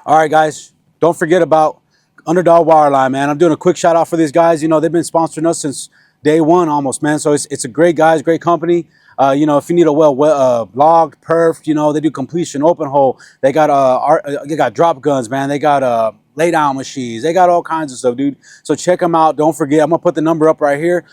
All right, guys, don't forget about Underdog Wireline, man. I'm doing a quick shout out for these guys. You know, they've been sponsoring us since day one almost, man. So it's a great guys, great company. You know, if you need a logged, perfed, you know, they do completion, open hole. They got they got drop guns, man. They got lay down machines. They got all kinds of stuff, dude. So check them out. Don't forget, I'm gonna put the number up right here.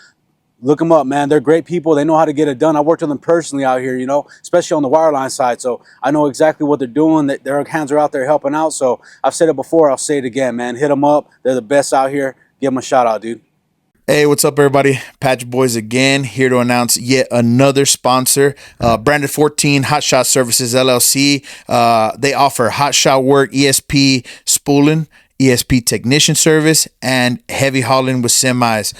Look them up, man. They're great people. They know how to get it done. I worked with them personally out here, you know, especially on the wireline side. So I know exactly what they're doing. Their hands are out there helping out. So I've said it before. I'll say it again, man. Hit them up. They're the best out here. Give them a shout out, dude. Hey, what's up, everybody? Patch Boys again, here to announce yet another sponsor, Branded 14 Hot Shot Services LLC. They offer hot shot work, ESP spooling, ESP technician service, and heavy hauling with semis.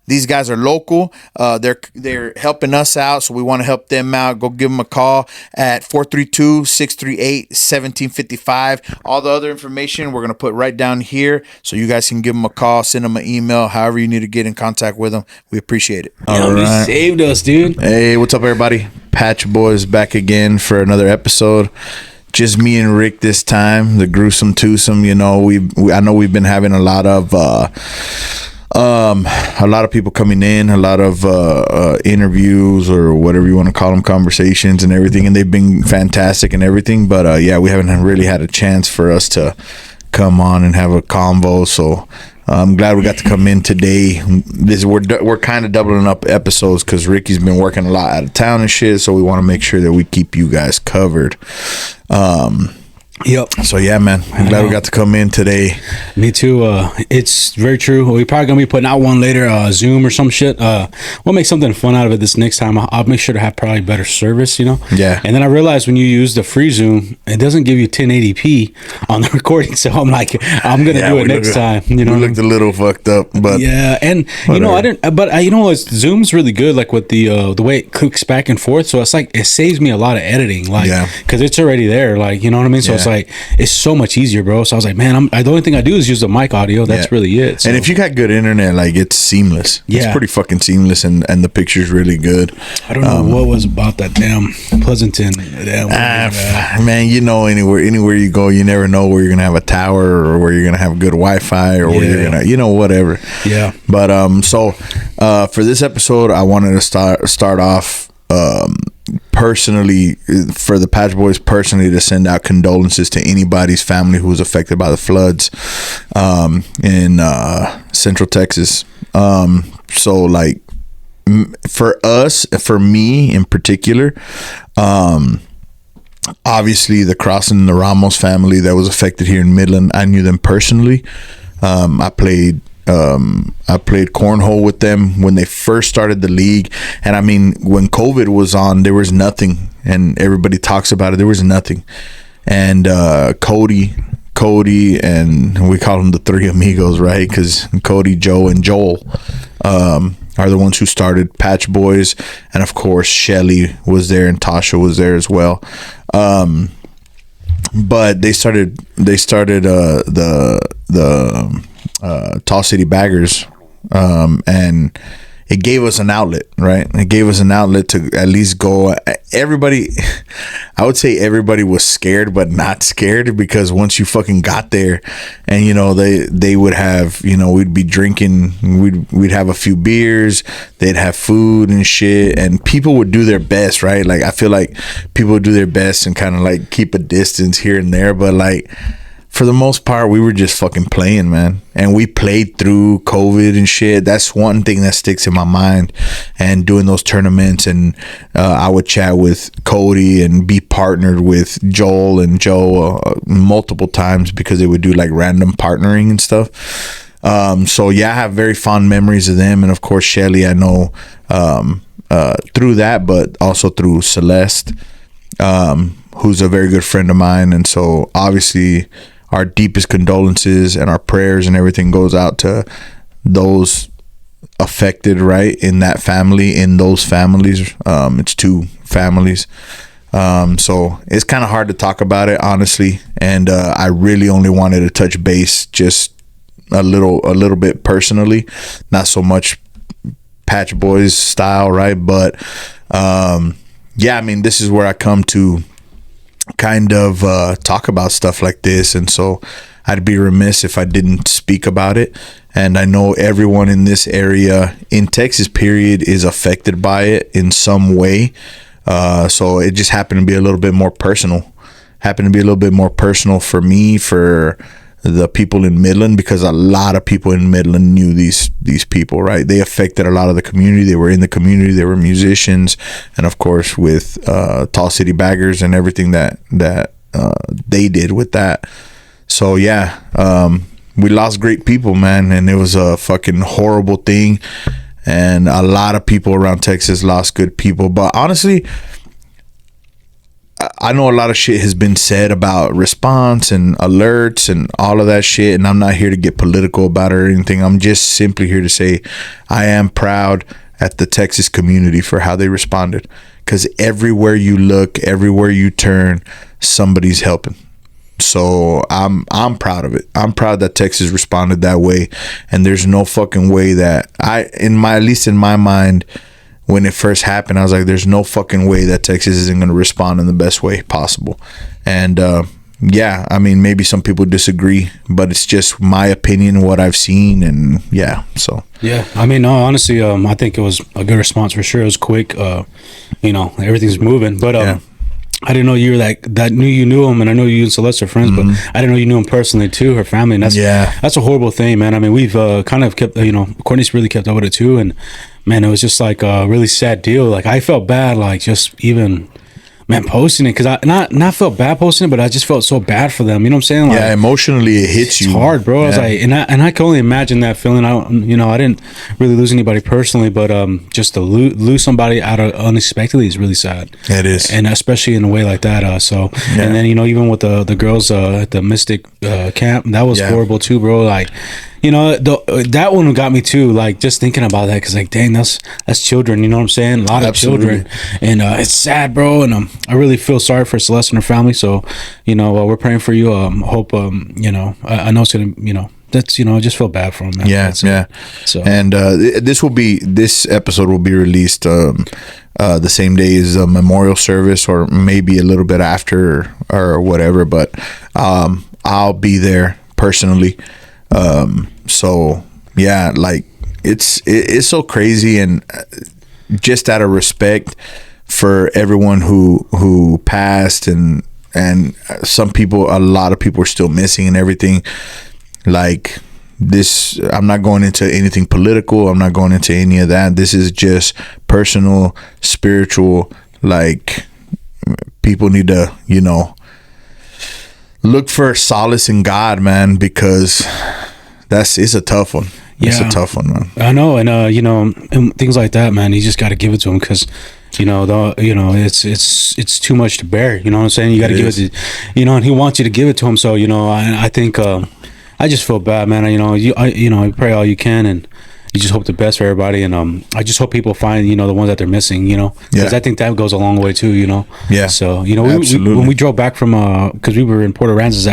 These guys are local. They're helping us out, so we want to help them out. Go give them a call at 432-638-1755. All the other information we're going to put right down here, so you guys can give them a call, send them an email, however you need to get in contact with them. We appreciate it. All right. You saved us, dude. Hey, what's up, everybody? Patch Boys back again for another episode. Just me and Rick this time, the gruesome twosome. You know, I know we've been having a lot of people coming in, a lot of interviews or whatever you want to call them, conversations and everything, and they've been fantastic and everything. But yeah, we haven't really had a chance for us to come on and have a convo. So I'm glad we got to come in today. We're kind of doubling up episodes because Ricky's been working a lot out of town and shit, so we want to make sure that we keep you guys covered. Yep. So yeah, man, I'm glad we got to come in today. Me too. It's very true. We're probably gonna be putting out one later, Zoom or some shit. We'll make something fun out of it this next time. I'll make sure to have probably better service, you know. Yeah. And then I realized when you use the free Zoom, it doesn't give you 1080p on the recording. So I'm like, I'm gonna do it next time. You know, we looked a little fucked up, but yeah. And whatever. you know, I didn't. But you know, Zoom's really good. Like with the way it clicks back and forth. So it's like it saves me a lot of editing. Like, because it's already there. Like, you know what I mean. So it's like it's so much easier, bro. So I was like, man, the only thing I do is use the mic audio. That's really it. So. And if you got good internet, like it's seamless. Yeah. It's pretty fucking seamless, and the picture's really good. I don't know what was about that damn Pleasanton. Man, you know, anywhere you go, you never know where you're gonna have a tower or where you're gonna have good Wi-Fi or where you're gonna, you know, whatever. Yeah. But so for this episode, I wanted to start off personally, for the Patch Boys personally, to send out condolences to anybody's family who was affected by the floods in Central Texas. So like for me in particular, obviously the Crossing and the Ramos family that was affected here in Midland, I knew them personally. I played cornhole with them when they first started the league. And I mean, when COVID was on, there was nothing, and everybody talks about it. There was nothing. And Cody, and we call them the three amigos, right? Because Cody, Joe, and Joel are the ones who started Patch Boys. And of course, Shelly was there and Tasha was there as well. But they started the Tall City Baggers, and it gave us an outlet, right? It gave us an outlet to at least go. Everybody, I would say everybody was scared, but not scared, because once you fucking got there, and you know they would have, you know, we'd be drinking, we'd have a few beers, they'd have food and shit, and people would do their best, right? Like I feel like people would do their best and kind of like keep a distance here and there, but like, for the most part, we were just fucking playing, man. And we played through COVID and shit. That's one thing that sticks in my mind. And doing those tournaments, and I would chat with Cody and be partnered with Joel and Joe multiple times, because they would do like random partnering and stuff. So yeah, I have very fond memories of them. And of course, Shelly, I know through that, but also through Celeste, who's a very good friend of mine. And so obviously, our deepest condolences and our prayers and everything goes out to those affected, right, in that family, in those families. It's two families. So it's kind of hard to talk about it, honestly. And I really only wanted to touch base just a little bit personally, not so much Patch Boys style, right? But yeah, I mean, this is where I come to kind of talk about stuff like this, and so I'd be remiss if I didn't speak about it. And I know everyone in this area in Texas period is affected by it in some way, so it just happened to be a little bit more personal for me, for the people in Midland, because a lot of people in Midland knew these people, right? They affected a lot of the community. They were in the community. They were musicians, and of course with Tall City Baggers and everything that they did with that. So yeah, we lost great people, man, and it was a fucking horrible thing. And a lot of people around Texas lost good people. But honestly, I know a lot of shit has been said about response and alerts and all of that shit, and I'm not here to get political about it or anything. I'm just simply here to say I am proud at the Texas community for how they responded, because everywhere you look, everywhere you turn, somebody's helping. So I'm proud of it. I'm proud that Texas responded that way, and there's no fucking way that at least in my mind, when it first happened, I was like, there's no fucking way that Texas isn't going to respond in the best way possible. And yeah, I mean, maybe some people disagree, but it's just my opinion, what I've seen. And yeah, so. Yeah, I mean, no, honestly, I think it was a good response for sure. It was quick. Everything's moving. But yeah. I didn't know you were that you knew him, and I know you and Celeste are friends, but I didn't know you knew him personally too, her family, and that's a horrible thing, man. I mean, we've kind of kept, Courtney's really kept up with it too, and man, it was just like a really sad deal. Like, I felt bad, like, just even, man, posting it, because I not felt bad posting it, but I just felt so bad for them. You know what I'm saying? Like, yeah, emotionally it hits you. It's hard, bro. Yeah. I was like, and I can only imagine that feeling. I didn't really lose anybody personally, but just to lose somebody out of unexpectedly is really sad. It is, and especially in a way like that. And then even with the girls at the Mystic camp, that was horrible too, bro. Like, that one got me too, like, just thinking about that, because like, dang, that's children, you know what I'm saying? A lot of children, and it's sad, bro. And I really feel sorry for Celeste and her family. So we're praying for you. Hope I know it's gonna that's I just feel bad for them, man. Yeah. So, and this episode will be released the same day as the memorial service, or maybe a little bit after or whatever, but I'll be there personally. So yeah, like, it's so crazy, and just out of respect for everyone who passed, and a lot of people are still missing and everything. Like, this, I'm not going into anything political. I'm not going into any of that. This is just personal, spiritual. Like, people need to, look for solace in God, man, because it's a tough one. It's a tough one, man. I know, and and things like that, man. You just got to give it to him, because it's too much to bear. You know what I'm saying? You got to give it to, and he wants you to give it to him. So I think I just feel bad, man. You pray all you can, and you just hope the best for everybody, and I just hope people find the ones that they're missing, because I think that goes a long way too, Yeah. So when we drove back from because we were in Port Aransas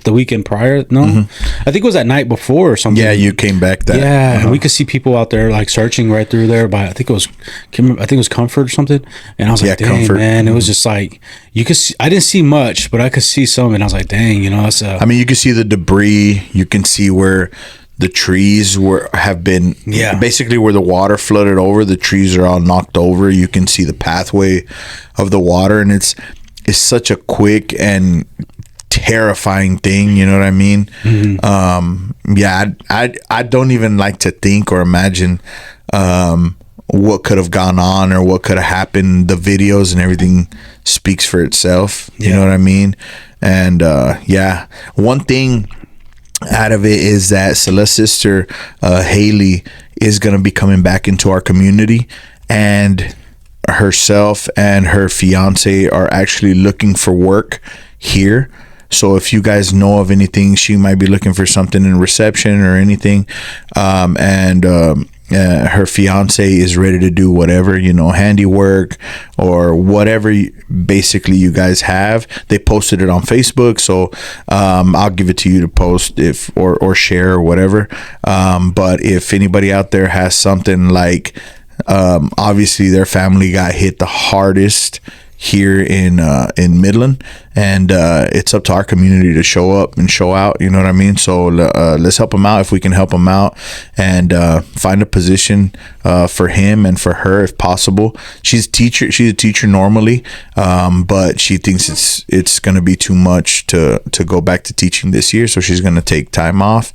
the weekend prior, I think it was that night before or something. Yeah, you came back that. Yeah, and we could see people out there like searching right through there by I think it was Comfort or something, and I was like, dang, Comfort, man, it was just like you could see, I didn't see much, but I could see some, and I was like, dang, that's I mean, you can see the debris, you can see where the trees have been basically where the water flooded over. The trees are all knocked over. You can see the pathway of the water, and it's such a quick and terrifying thing. You know what I mean? Mm-hmm. I don't even like to think or imagine what could have gone on or what could have happened. The videos and everything speaks for itself. You know what I mean? And one thing out of it is that Celeste's sister Haley is going to be coming back into our community, and herself and her fiance are actually looking for work here. So if you guys know of anything, she might be looking for something in reception or anything, her fiance is ready to do whatever, handiwork or whatever basically you guys have. They posted it on Facebook, so I'll give it to you to post or share or whatever. But if anybody out there has something, like obviously their family got hit the hardest here in Midland, and it's up to our community to show up and show out. You know what I mean? So let's help them out if we can help them out, and find a position for him and for her if possible. She's a teacher normally, but she thinks it's going to be too much to go back to teaching this year, so she's going to take time off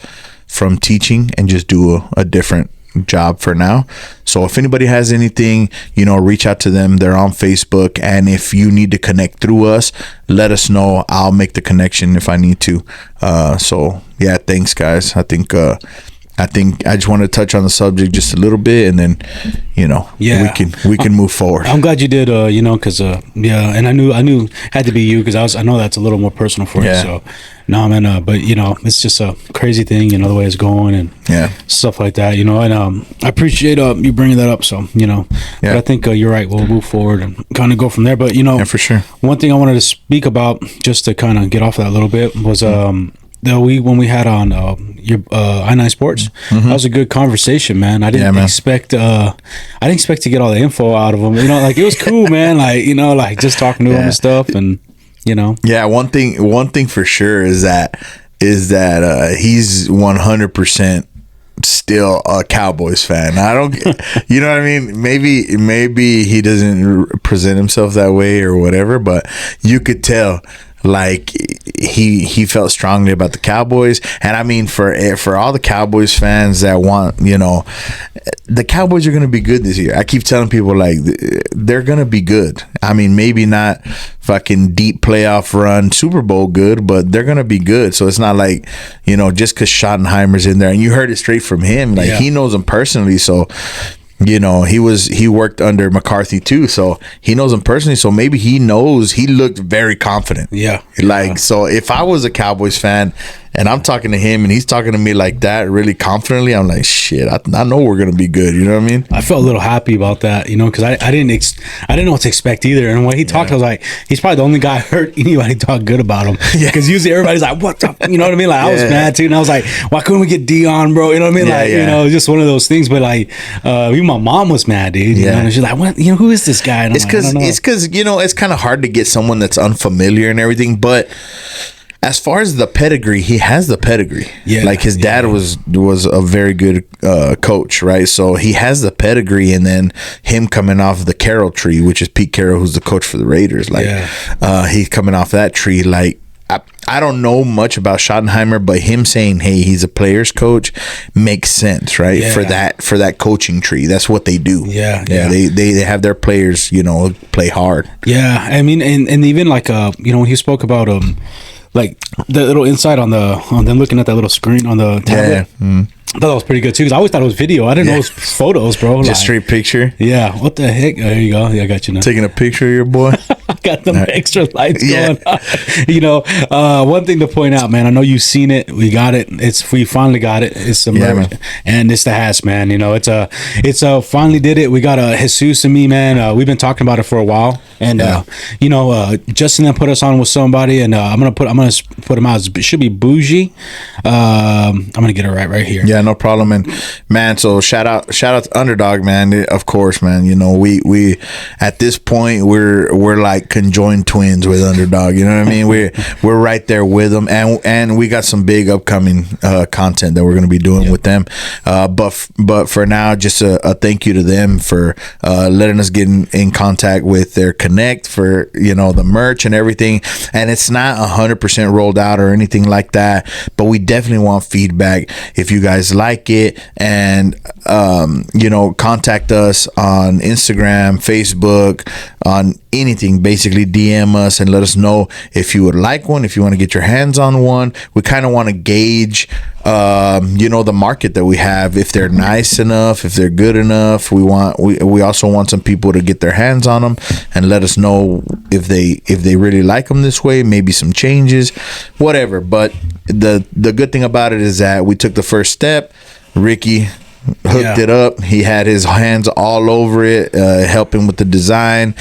from teaching and just do a different job for now. So if anybody has anything, reach out to them. They're on Facebook, and if you need to connect through us, let us know. I'll make the connection if I need to. So yeah, thanks guys. I think I just want to touch on the subject just a little bit, and then we can move forward. I'm glad you did, because and I knew it had to be you, because I know that's a little more personal for you. So no, man, but it's just a crazy thing, the way it's going and stuff like that, and I appreciate you bringing that up. So but I think you're right. We'll move forward and kind of go from there. But for sure, one thing I wanted to speak about, just to kind of get off that a little bit, was when we had on your I9 Sports, that was a good conversation, man. I didn't expect to get all the info out of him. It was cool, man. Just talking to him and stuff, and Yeah, one thing for sure is that he's 100% still a Cowboys fan. I don't, you know what I mean? Maybe he doesn't present himself that way or whatever, but you could tell. He felt strongly about the Cowboys, and I mean for all the Cowboys fans that want, the Cowboys are going to be good this year. I keep telling people they're going to be good. I mean, maybe not fucking deep playoff run Super Bowl good, but they're going to be good. So it's not just because Schottenheimer's in there, and you heard it straight from him. He knows him personally, so. He worked under McCarthy too, so he knows him personally. So maybe he looked very confident. So if I was a Cowboys fan and I'm talking to him and he's talking to me like that, really confidently, I'm like, shit, I know we're gonna be good. You know what I mean? I felt a little happy about that, because I didn't know what to expect either. And when he talked, I was like, he's probably the only guy I heard anybody talk good about him. Because usually everybody's like, what the, you know what I mean? I was mad too, and I was like, why couldn't we get Dion, bro? You know what I mean? Just one of those things. But even my mom was mad, dude. You know? And she's like, what? Who is this guy? And it's because it's kind of hard to get someone that's unfamiliar and everything, but. As far as the pedigree, he has the pedigree. His dad was a very good coach, right? So he has the pedigree, and then him coming off the Carroll tree, which is Pete Carroll, who's the coach for the Raiders. He's coming off that tree. I don't know much about Schottenheimer, but him saying, "Hey, he's a player's coach," makes sense, right? For that coaching tree, that's what they do. They have their players, play hard. Yeah, I mean, and even when he spoke about the little insight on them looking at that little screen on the tablet. I thought that was pretty good too, because I always thought it was video. I didn't know it was photos, bro. Just straight picture. Yeah. What the heck? There you go. Yeah, I got you now. Taking a picture of your boy. Got them extra lights going on. One thing to point out, man. I know you've seen it. We got it. We finally got it. It's the merch, and it's the hats, man. It's finally did it. We got Jesus and me, man. We've been talking about it for a while, and Justin then put us on with somebody, and I'm gonna put him out. It should be Bougie. I'm gonna get it right here. Yeah, no problem. And man, so shout out to Underdog, man. Of course, man. We at this point we're like conjoined twins with Underdog. You know what I mean? We're right there with them, and we got some big upcoming content that we're gonna be doing with them. But for now, just a thank you to them for letting us get in contact with their Connect for the merch and everything. And it's not 100% rolled out or anything like that, but we definitely want feedback if you guys like it, and contact us on Instagram, Facebook, on anything. Basically DM us and let us know if you would like one, if you want to get your hands on one. We kind of want to gauge the market that we have, if they're nice enough, if they're good enough. We also want some people to get their hands on them and let us know if they really like them this way, maybe some changes, whatever. But the good thing about it is that we took the first step. Ricky hooked it up. He had his hands all over it, helping with the design.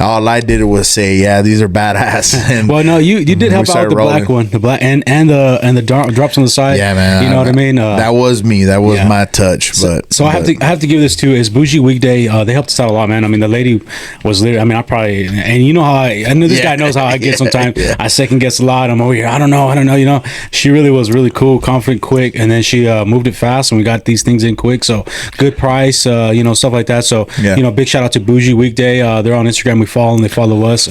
All I did was say, yeah, these are badass. And well, no, you did help out with the black one, the black and the drops on the side. Yeah, man. You know what I mean? That was me. That was my touch. So I have to give this to is Bougie Weekday. They helped us out a lot, man. I mean, the lady was literally. I mean, I probably, and you know how I know this guy knows how I get sometimes. I second guess a lot. I'm over here. I don't know. You know, she really was really cool, confident, quick, and then she moved it fast, and we got these things in quick. So good price, you know, stuff like that. So you know, big shout out to Bougie Weekday. They're on Instagram. We follow them. They follow us.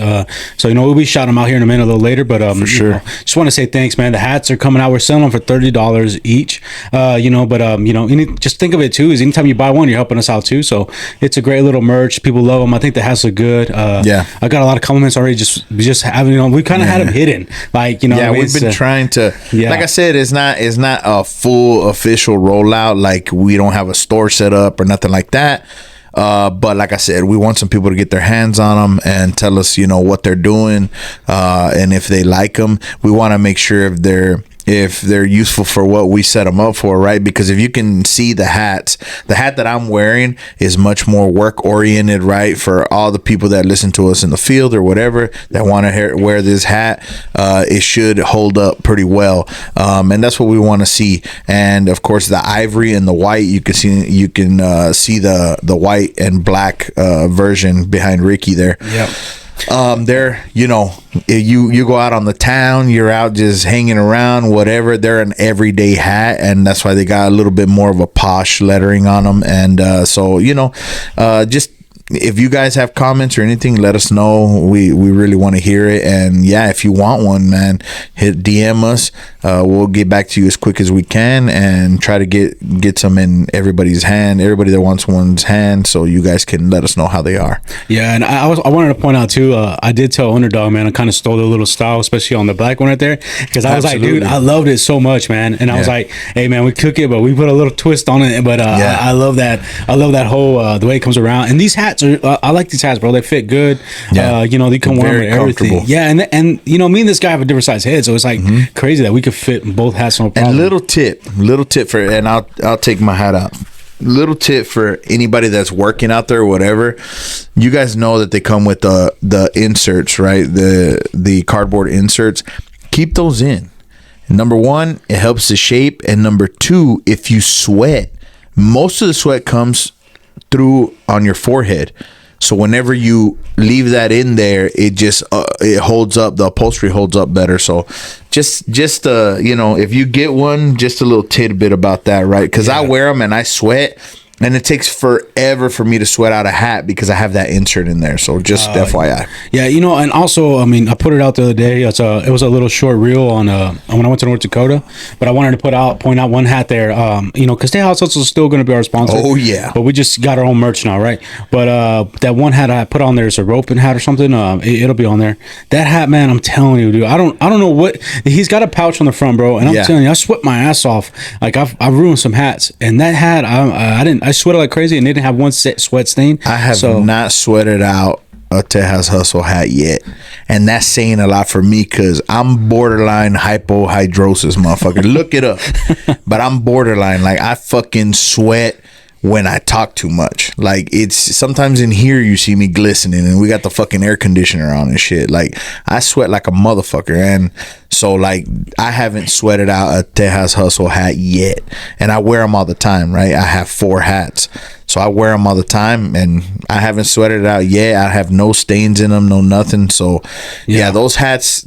So you know, we'll be shouting them out here in a minute, a little later. But for sure, you know, just want to say thanks, man. The hats are coming out. We're selling them for $30 each. You know, but you know, just think of it too. Is anytime you buy one, you're helping us out too. So it's a great little merch. People love them. I think the hats look good. I got a lot of compliments already. Just having, you know, we kind of had them hidden, like, you know. Yeah, we've been trying to. Like I said, it's not a full official rollout. Like, we don't have a store set up or nothing like that. But like I said, we want some people to get their hands on them and tell us, you know, what they're doing, and if they like them. We want to make sure if they're useful for what we set them up for, right? Because if you can see the hat that I'm wearing is much more work oriented, right? For all the people that listen to us in the field or whatever that want to wear this hat, it should hold up pretty well, and that's what we want to see. And of course, the ivory and the white, you can see the white and black version behind Ricky there. Yeah. They're, you know, you go out on the town, you're out just hanging around, whatever, they're an everyday hat, and that's why they got a little bit more of a posh lettering on them. And so, you know, just if you guys have comments or anything, let us know. We really want to hear it. And yeah, if you want one, man, hit DM us. We'll get back to you as quick as we can and try to get some in everybody's hand, everybody that wants one's hand, so you guys can let us know how they are. Yeah, and I wanted to point out too, I did tell Underdog, man, I kind of stole their little style, especially on the black one right there, because I was like, dude, I loved it so much, man. And I was like, hey man, we cook it, but we put a little twist on it. But I love that whole the way it comes around. And these hats are, I like these hats, bro. They fit good. You know, they come warm with everything. Yeah, and you know, me and this guy have a different size head, so it's like crazy that we could fit both hats no problem. And little tip for, and I'll take my hat out. Little tip for anybody that's working out there or whatever, you guys know that they come with the inserts, right? The cardboard inserts. Keep those in. Number one, it helps the shape, and number two, if you sweat, most of the sweat comes through on your forehead. So whenever you leave that in there, it just it holds up. The upholstery holds up better. So just you know, if you get one, just a little tidbit about that, right? Because I wear them and I sweat, and it takes forever for me to sweat out a hat because I have that insert in there. So just FYI. Yeah, you know, and also, I mean, I put it out the other day. It was a little short reel on when I went to North Dakota, but I wanted to point out one hat there. You know, because Tejas Hustle is still going to be our sponsor. Oh yeah. But we just got our own merch now, right? But that one hat I put on there is a roping hat or something. It'll be on there. That hat, man, I'm telling you, dude. I don't know what he's got a pouch on the front, bro. And I'm telling you, I sweat my ass off. Like I've ruined some hats, and that hat, I sweated like crazy, and they didn't have one sweat stain. I have not sweated out a Tejas Hustle hat yet, and that's saying a lot for me because I'm borderline hypohidrosis, motherfucker. Look it up. But I'm borderline. Like, I fucking sweat when I talk too much. Like, it's sometimes in here you see me glistening, and we got the fucking air conditioner on and shit. Like, I sweat like a motherfucker. And so, like, I haven't sweated out a Tejas Hustle hat yet, and I wear them all the time, right? I have 4 hats, so I wear them all the time, and I haven't sweated it out yet. I have no stains in them, no nothing. So yeah, those hats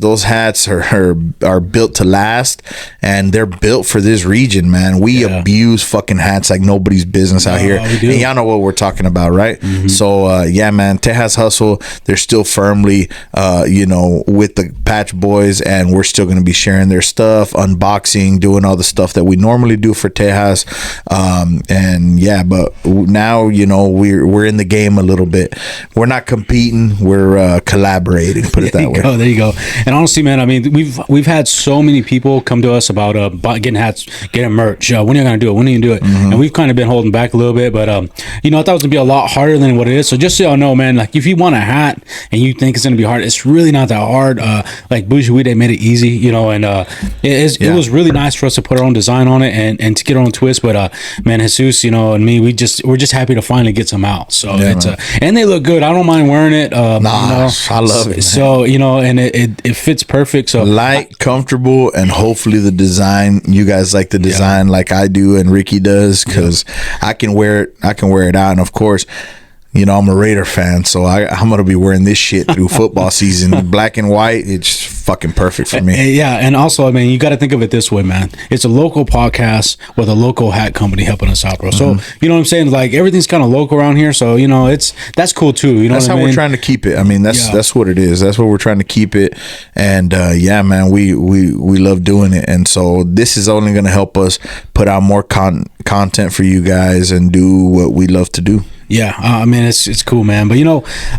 are built to last, and they're built for this region, man. We abuse fucking hats like nobody's business out here, and y'all know what we're talking about, right? So yeah, man, Tejas Hustle, they're still firmly you know, with the Patch Boys, and we're still going to be sharing their stuff, unboxing, doing all the stuff that we normally do for Tejas. And yeah, but now, you know, we're in the game a little bit. We're not competing, we're collaborating, put it that way. There you go. And honestly, man, I mean, we've had so many people come to us about getting hats, getting merch. When are you going to do it? When are you going to do it? And we've kind of been holding back a little bit, but you know, I thought it was going to be a lot harder than what it is. So just so y'all know, man, like, if you want a hat and you think it's going to be hard, it's really not that hard. Like, Bougie Weekday made it easy, you know, and it was really nice for us to put our own design on it and to get our own twist. But man, Jesus, you know, and me, we're just happy to finally get some out. So it's and they look good. I don't mind wearing it. I love it, man. So and it fits perfect. So light, comfortable, and hopefully the design, you guys like the design like I do and Ricky does, because I can wear it out. And of course, I'm a Raider fan, so I'm gonna be wearing this shit through football season. Black and white, it's fucking perfect for me. Yeah, and also, I mean, you got to think of it this way, man. It's a local podcast with a local hat company helping us out, bro. So you know what I'm saying? Like everything's kind of local around here, so that's cool too. That's how we're trying to keep it. I mean, that's what it is. That's what we're trying to keep it. And man, we love doing it, and so this is only gonna help us put out more content for you guys and do what we love to do. Yeah, I mean, it's cool, man. But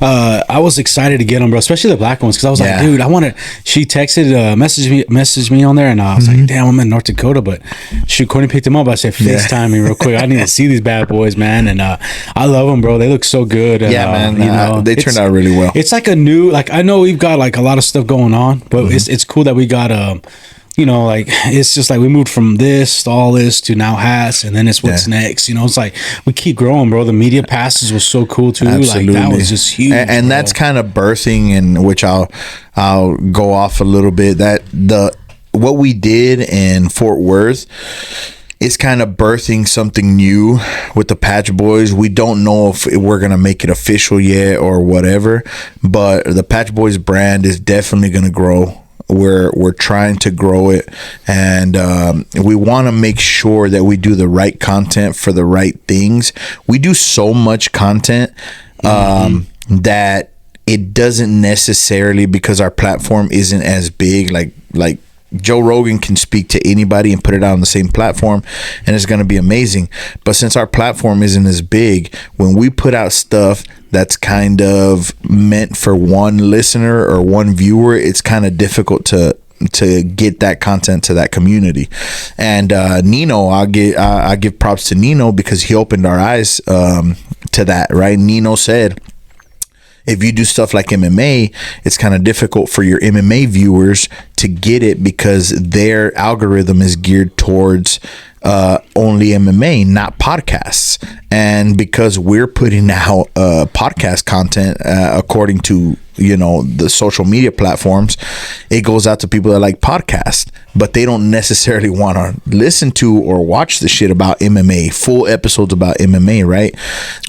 I was excited to get them, bro, especially the black ones, because I was like, dude, I want to. She texted, messaged me on there, and I was like, damn, I'm in North Dakota, but shoot, Courtney picked them up. I said, FaceTime me real quick. I need to see these bad boys, man, and I love them, bro. They look so good. Man, they turned out really well. It's like a new, like I know we've got like a lot of stuff going on, but it's cool that we got like it's just like we moved from this to all this to now hats, and then it's what's next. It's like we keep growing, bro. The media passes was so cool too. Absolutely. Like that was just huge, and that's kind of birthing, in which I'll go off a little bit. That what we did in Fort Worth is kind of birthing something new with the Patch Boys. We don't know if we're gonna make it official yet or whatever, but the Patch Boys brand is definitely gonna grow. We're trying to grow it, and we want to make sure that we do the right content for the right things. We do so much content that it doesn't necessarily, because our platform isn't as big, like Joe Rogan can speak to anybody and put it out on the same platform, and it's going to be amazing. But since our platform isn't as big, when we put out stuff that's kind of meant for one listener or one viewer, it's kind of difficult to get that content to that community. And Nino, I give props to Nino, because he opened our eyes to that, right? Nino said, if you do stuff like MMA, it's kind of difficult for your MMA viewers to get it, because their algorithm is geared towards only MMA, not podcasts. And because we're putting out podcast content according to the social media platforms, it goes out to people that like podcasts, but they don't necessarily want to listen to or watch the shit about MMA, full episodes about MMA, right?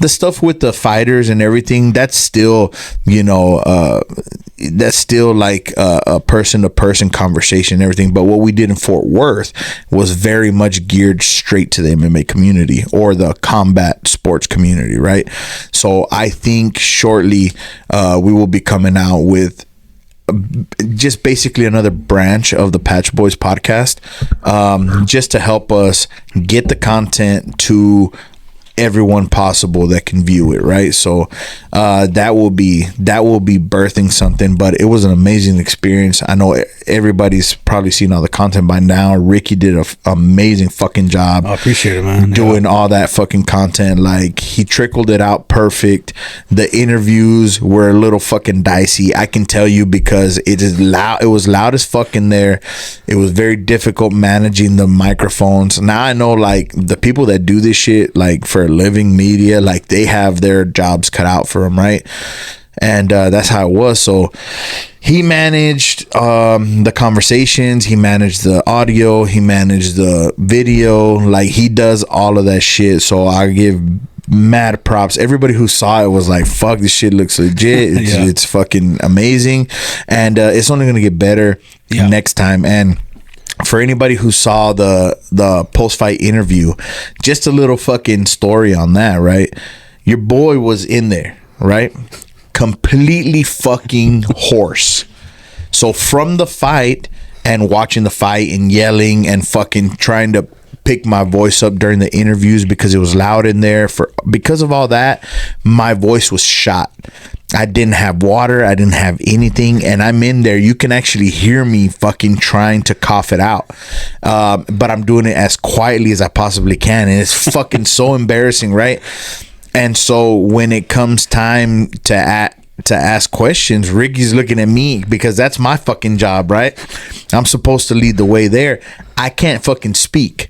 The stuff with the fighters and everything, that's still like a person-to-person conversation and everything. But what we did in Fort Worth was very much geared straight to the MMA community or the combat sports community, right? So I think shortly we will be coming out with just basically another branch of the Patch Boys podcast, just to help us get the content to everyone possible that can view it, right? So that will be birthing something. But it was an amazing experience. I know everybody's probably seen all the content by now. Ricky did an amazing fucking job. I appreciate it, man. Doing all that fucking content. Like, he trickled it out perfect. The interviews were a little fucking dicey, I can tell you, because it is loud. It was loud as fuck in there. It was very difficult managing the microphones. Now I know, like, the people that do this shit, like, for a living, media, like, they have their jobs cut out for them, right? And that's how it was. So he managed the conversations, he managed the audio, he managed the video. Like, he does all of that shit. So I give mad props. Everybody who saw it was like, fuck, this shit looks legit. It's fucking amazing. And it's only gonna get better next time. And for anybody who saw the post-fight interview, just a little fucking story on that, right? Your boy was in there, right? Completely fucking hoarse. So from the fight and watching the fight and yelling and fucking trying to pick my voice up during the interviews because it was loud in there, because of all that, my voice was shot. I didn't have water, I didn't have anything, and I'm in there. You can actually hear me fucking trying to cough it out, but I'm doing it as quietly as I possibly can, and it's fucking so embarrassing, right? And so when it comes time to ask questions, Ricky's looking at me, because that's my fucking job, right? I'm supposed to lead the way there. I can't fucking speak.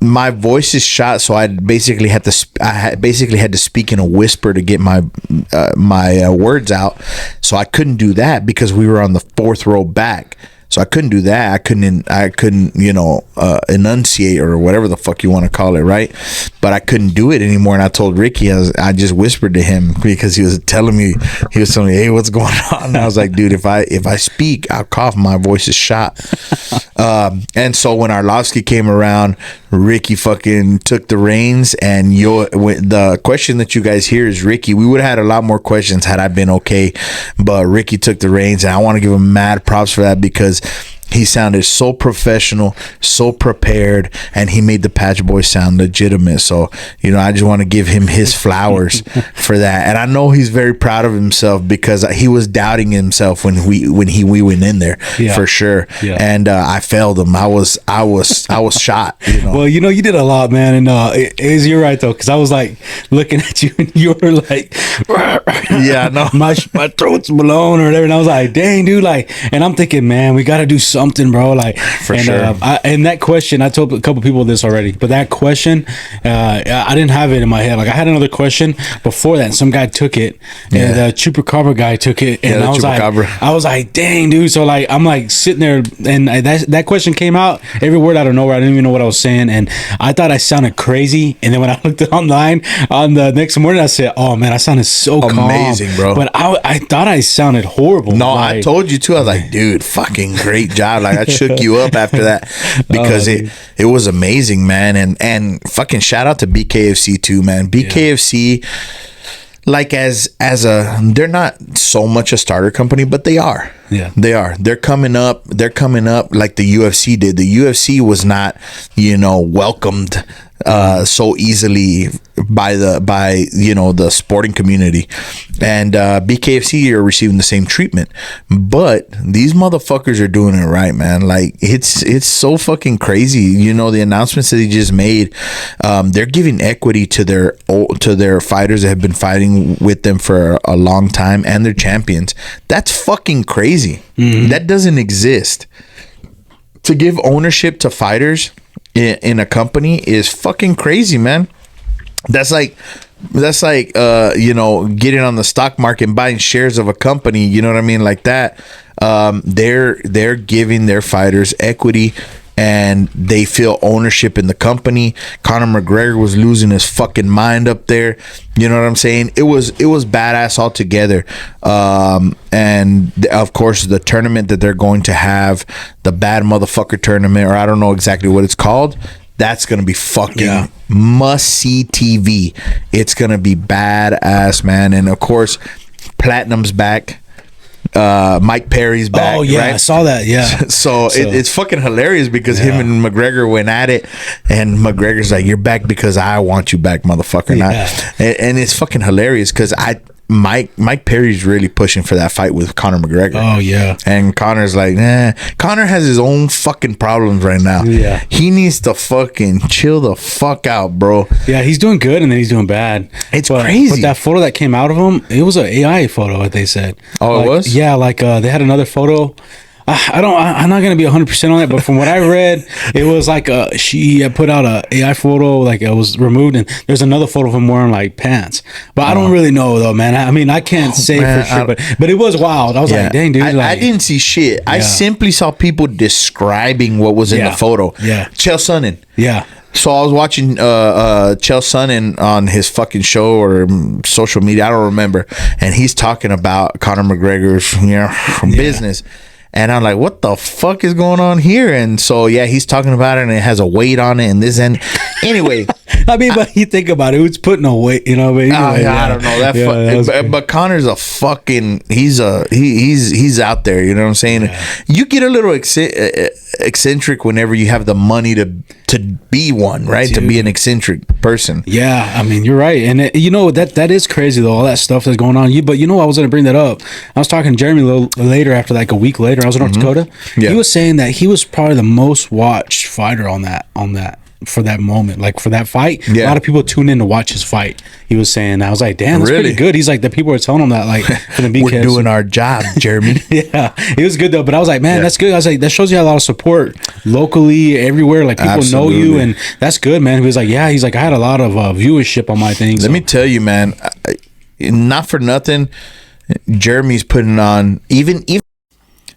my voice is shot, so I basically had to speak in a whisper to get my words out. So I couldn't do that because we were on the 4th row back. So I couldn't do that. I couldn't, enunciate or whatever the fuck you want to call it, right? But I couldn't do it anymore. And I told Ricky, I just whispered to him because he was telling me, hey, what's going on? And I was like, dude, if I speak, I'll cough. My voice is shot. And so when Arlovsky came around, Ricky fucking took the reins. And the question that you guys hear is Ricky. We would have had a lot more questions had I been okay, but Ricky took the reins, and I want to give him mad props for that because he sounded so professional, so prepared, and he made the Patch Boys sound legitimate. So, I just want to give him his flowers for that. And I know he's very proud of himself because he was doubting himself when we went in there, for sure. Yeah. And I failed him. I was shot. Well, you did a lot, man. And you're right though, because I was like looking at you, and you were like, yeah, no, my throat's blown or whatever. And I was like, dang, dude, and I'm thinking, man, we got to do something, bro. For sure. And that question, I told a couple people this already, but that question, I didn't have it in my head. I had another question before that, and some guy took it, and the Chupacabra guy took it, and I was like, dang, dude. So I'm sitting there, and that question came out every word out of nowhere. I didn't even know what I was saying, and I thought I sounded crazy. And then when I looked online on the next morning, I said, oh man, I sounded so amazing, calm, bro. But I thought I sounded horrible. No, I told you too. I was like, dude, fucking great job. I shook you up after that because it was amazing, man. And fucking shout out to BKFC too, man. BKFC, they're not so much a starter company, but they are. Yeah, they are. They're coming up like the UFC did. The UFC was not, welcomed so easily by the sporting community, and BKFC are receiving the same treatment. But these motherfuckers are doing it right, man. It's so fucking crazy. The announcements that he just made, they're giving equity to their fighters that have been fighting with them for a long time, and their champions. That's fucking crazy. Mm-hmm. That doesn't exist. To give ownership to fighters in a company is fucking crazy, man. That's like getting on the stock market and buying shares of a company, you know what I mean, like that. They're giving their fighters equity, and they feel ownership in the company. Conor McGregor was losing his fucking mind up there. You know what I'm saying? It was badass altogether. And of course, the tournament that they're going to have, the Bad Motherfucker tournament, or I don't know exactly what it's called. That's gonna be fucking must see TV. It's gonna be badass, man. And of course, Platinum's back. Mike Perry's back. Oh yeah, right? I saw that. Yeah. So it's fucking hilarious because him and McGregor went at it, and McGregor's like, "You're back because I want you back, motherfucker." And it's fucking hilarious because Mike Perry's really pushing for that fight with Conor McGregor. Oh yeah. And Conor's like, nah. Conor has his own fucking problems right now. Yeah. He needs to fucking chill the fuck out, bro. Yeah, he's doing good and then he's doing bad. It's crazy. But that photo that came out of him, it was an AI photo, what they said. Oh, it was? Yeah, they had another photo. I'm not gonna be 100% on that, but from what I read, it was she had put out a AI photo, it was removed, and there's another photo of him wearing pants. But I don't really know though, man. I mean, I can't say for sure, but it was wild. I was like, dang, dude. I didn't see shit. I simply saw people describing what was in the photo. Yeah, Chael Sonnen. Yeah. So I was watching Chael Sonnen on his fucking show or social media, I don't remember, and he's talking about Conor McGregor's business. And I'm like, what the fuck is going on here? And so, he's talking about it, and it has a weight on it, and this and anyway. I mean, but you think about it, who's putting a weight, But anyway, I don't know but Conor's a fucking he's out there. You know what I'm saying? Yeah. You get a little eccentric whenever you have the money to be one, right? Dude. To be an eccentric person. Yeah, I mean, you're right, and that is crazy though. All that stuff that's going on. But I was gonna bring that up. I was talking to Jeremy a little later, after a week later. I was in North Dakota. Yeah. He was saying that he was probably the most watched fighter on that for that moment, like for that fight. Yeah. A lot of people tune in to watch his fight. He was saying, I was like, damn, that's Really? pretty good. He's like, the people were telling him that, like, for the BKFC. We're doing our job, Jeremy. Yeah, it was good though. But I was like, man, that's good. I was like, that shows you a lot of support locally, everywhere. Like people know you, and that's good, man. He was like, yeah, he's like, I had a lot of viewership on my thing. Let me tell you, man, not for nothing, Jeremy's putting on even.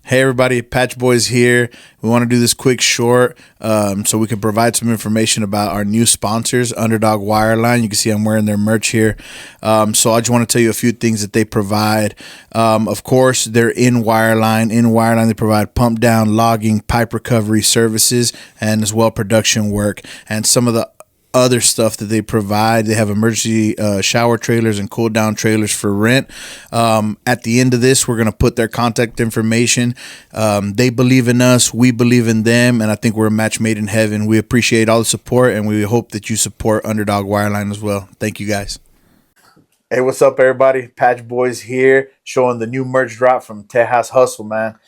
Hey everybody, Patch Boys here. We want to do this quick short so we can provide some information about our new sponsors, Underdog Wireline. You can see I'm wearing their merch here. So I just want to tell you a few things that they provide. Of course, they're in Wireline. In Wireline, they provide pump down, logging, pipe recovery services, and as well production work. And some of the other stuff that they provide, they have emergency shower trailers and cool down trailers for rent. At the end of this, we're going to put their contact information. They believe in us, we believe in them, and I think we're a match made in heaven. We appreciate all the support, and we hope that you support Underdog Wireline as well. Thank you guys. Hey, what's up everybody? Patch Boys here, showing the new merch drop from Tejas Hustle, man.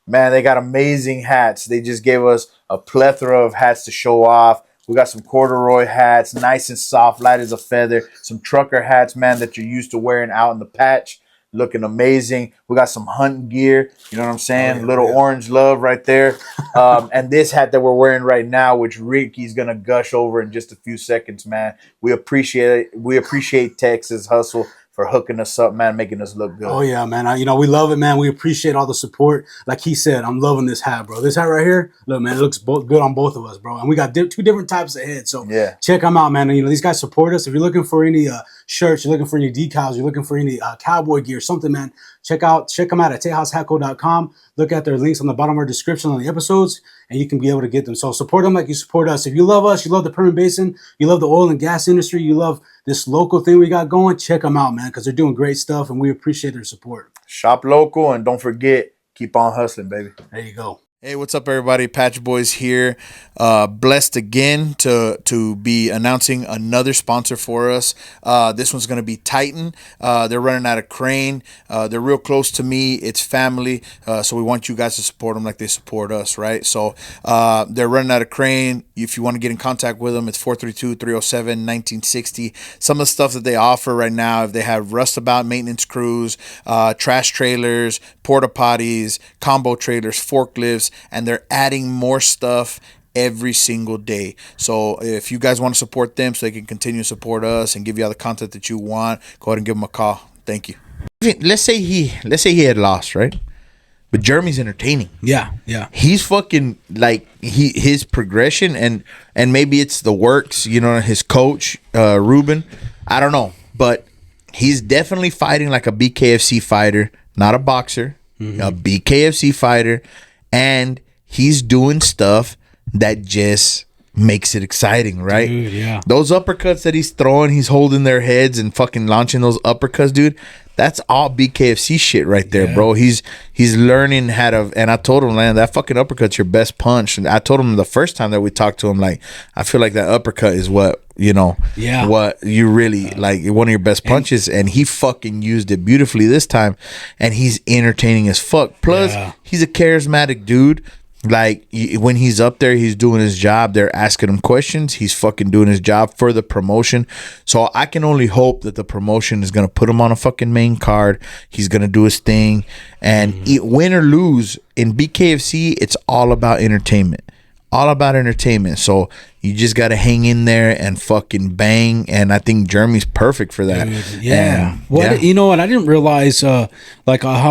Man, they got amazing hats. They just gave us a plethora of hats to show off. We got some corduroy hats, nice and soft, light as a feather. Some trucker hats, man, that you're used to wearing out in the patch. Looking amazing. We got some hunting gear. You know what I'm saying? Little orange love right there. And this hat that we're wearing right now, which Ricky's going to gush over in just a few seconds, man. We appreciate it. We appreciate Texas Hustle for hooking us up, man, making us look good. Oh, yeah, man. We love it, man. We appreciate all the support. Like he said, I'm loving this hat, bro. This hat right here, look, man, it looks good on both of us, bro. And we got two different types of heads. So check them out, man. And, these guys support us. If you're looking for any shirts, you're looking for any decals, you're looking for any cowboy gear, something, man, check them out at tejashatco.com. Look at their links on the bottom of our description on the episodes, and you can be able to get them. So support them like you support us. If you love us, you love the Permian Basin, you love the oil and gas industry, you love this local thing we got going, check them out, man, because they're doing great stuff, and we appreciate their support. Shop local, and don't forget, keep on hustling, baby. There you go. Hey, what's up, everybody? Patch Boys here. Blessed again to be announcing another sponsor for us. This one's going to be Titan. They're running out of crane. They're real close to me. It's family. So we want you guys to support them like they support us, right? So they're running out of crane. If you want to get in contact with them, it's 432-307-1960. Some of the stuff that they offer right now, if they have rustabout maintenance crews, trash trailers, porta potties, combo trailers, forklifts, and they're adding more stuff every single day. So if you guys want to support them so they can continue to support us and give you all the content that you want, go ahead and give them a call. Thank you. Let's say he had lost, right? But Jeremy's entertaining. Yeah. He's fucking like his progression and maybe it's the works, his coach, Ruben. I don't know. But he's definitely fighting like a BKFC fighter, not a boxer, a BKFC fighter. And he's doing stuff that just makes it exciting, right? Dude, yeah. Those uppercuts that he's throwing, he's holding their heads and fucking launching those uppercuts, dude. That's all BKFC shit right there, bro. He's learning how to, and I told him, man, that fucking uppercut's your best punch. And I told him the first time that we talked to him, like, I feel like that uppercut is what, what you really, like, one of your best punches. And he fucking used it beautifully this time. And he's entertaining as fuck. Plus, he's a charismatic dude. Like, when he's up there, he's doing his job. They're asking him questions. He's fucking doing his job for the promotion. So I can only hope that the promotion is going to put him on a fucking main card. He's going to do his thing. And win or lose, in BKFC, it's all about entertainment. All about entertainment. So you just got to hang in there and fucking bang. And I think Jeremy's perfect for that. Dude, yeah. You know what? I didn't realize how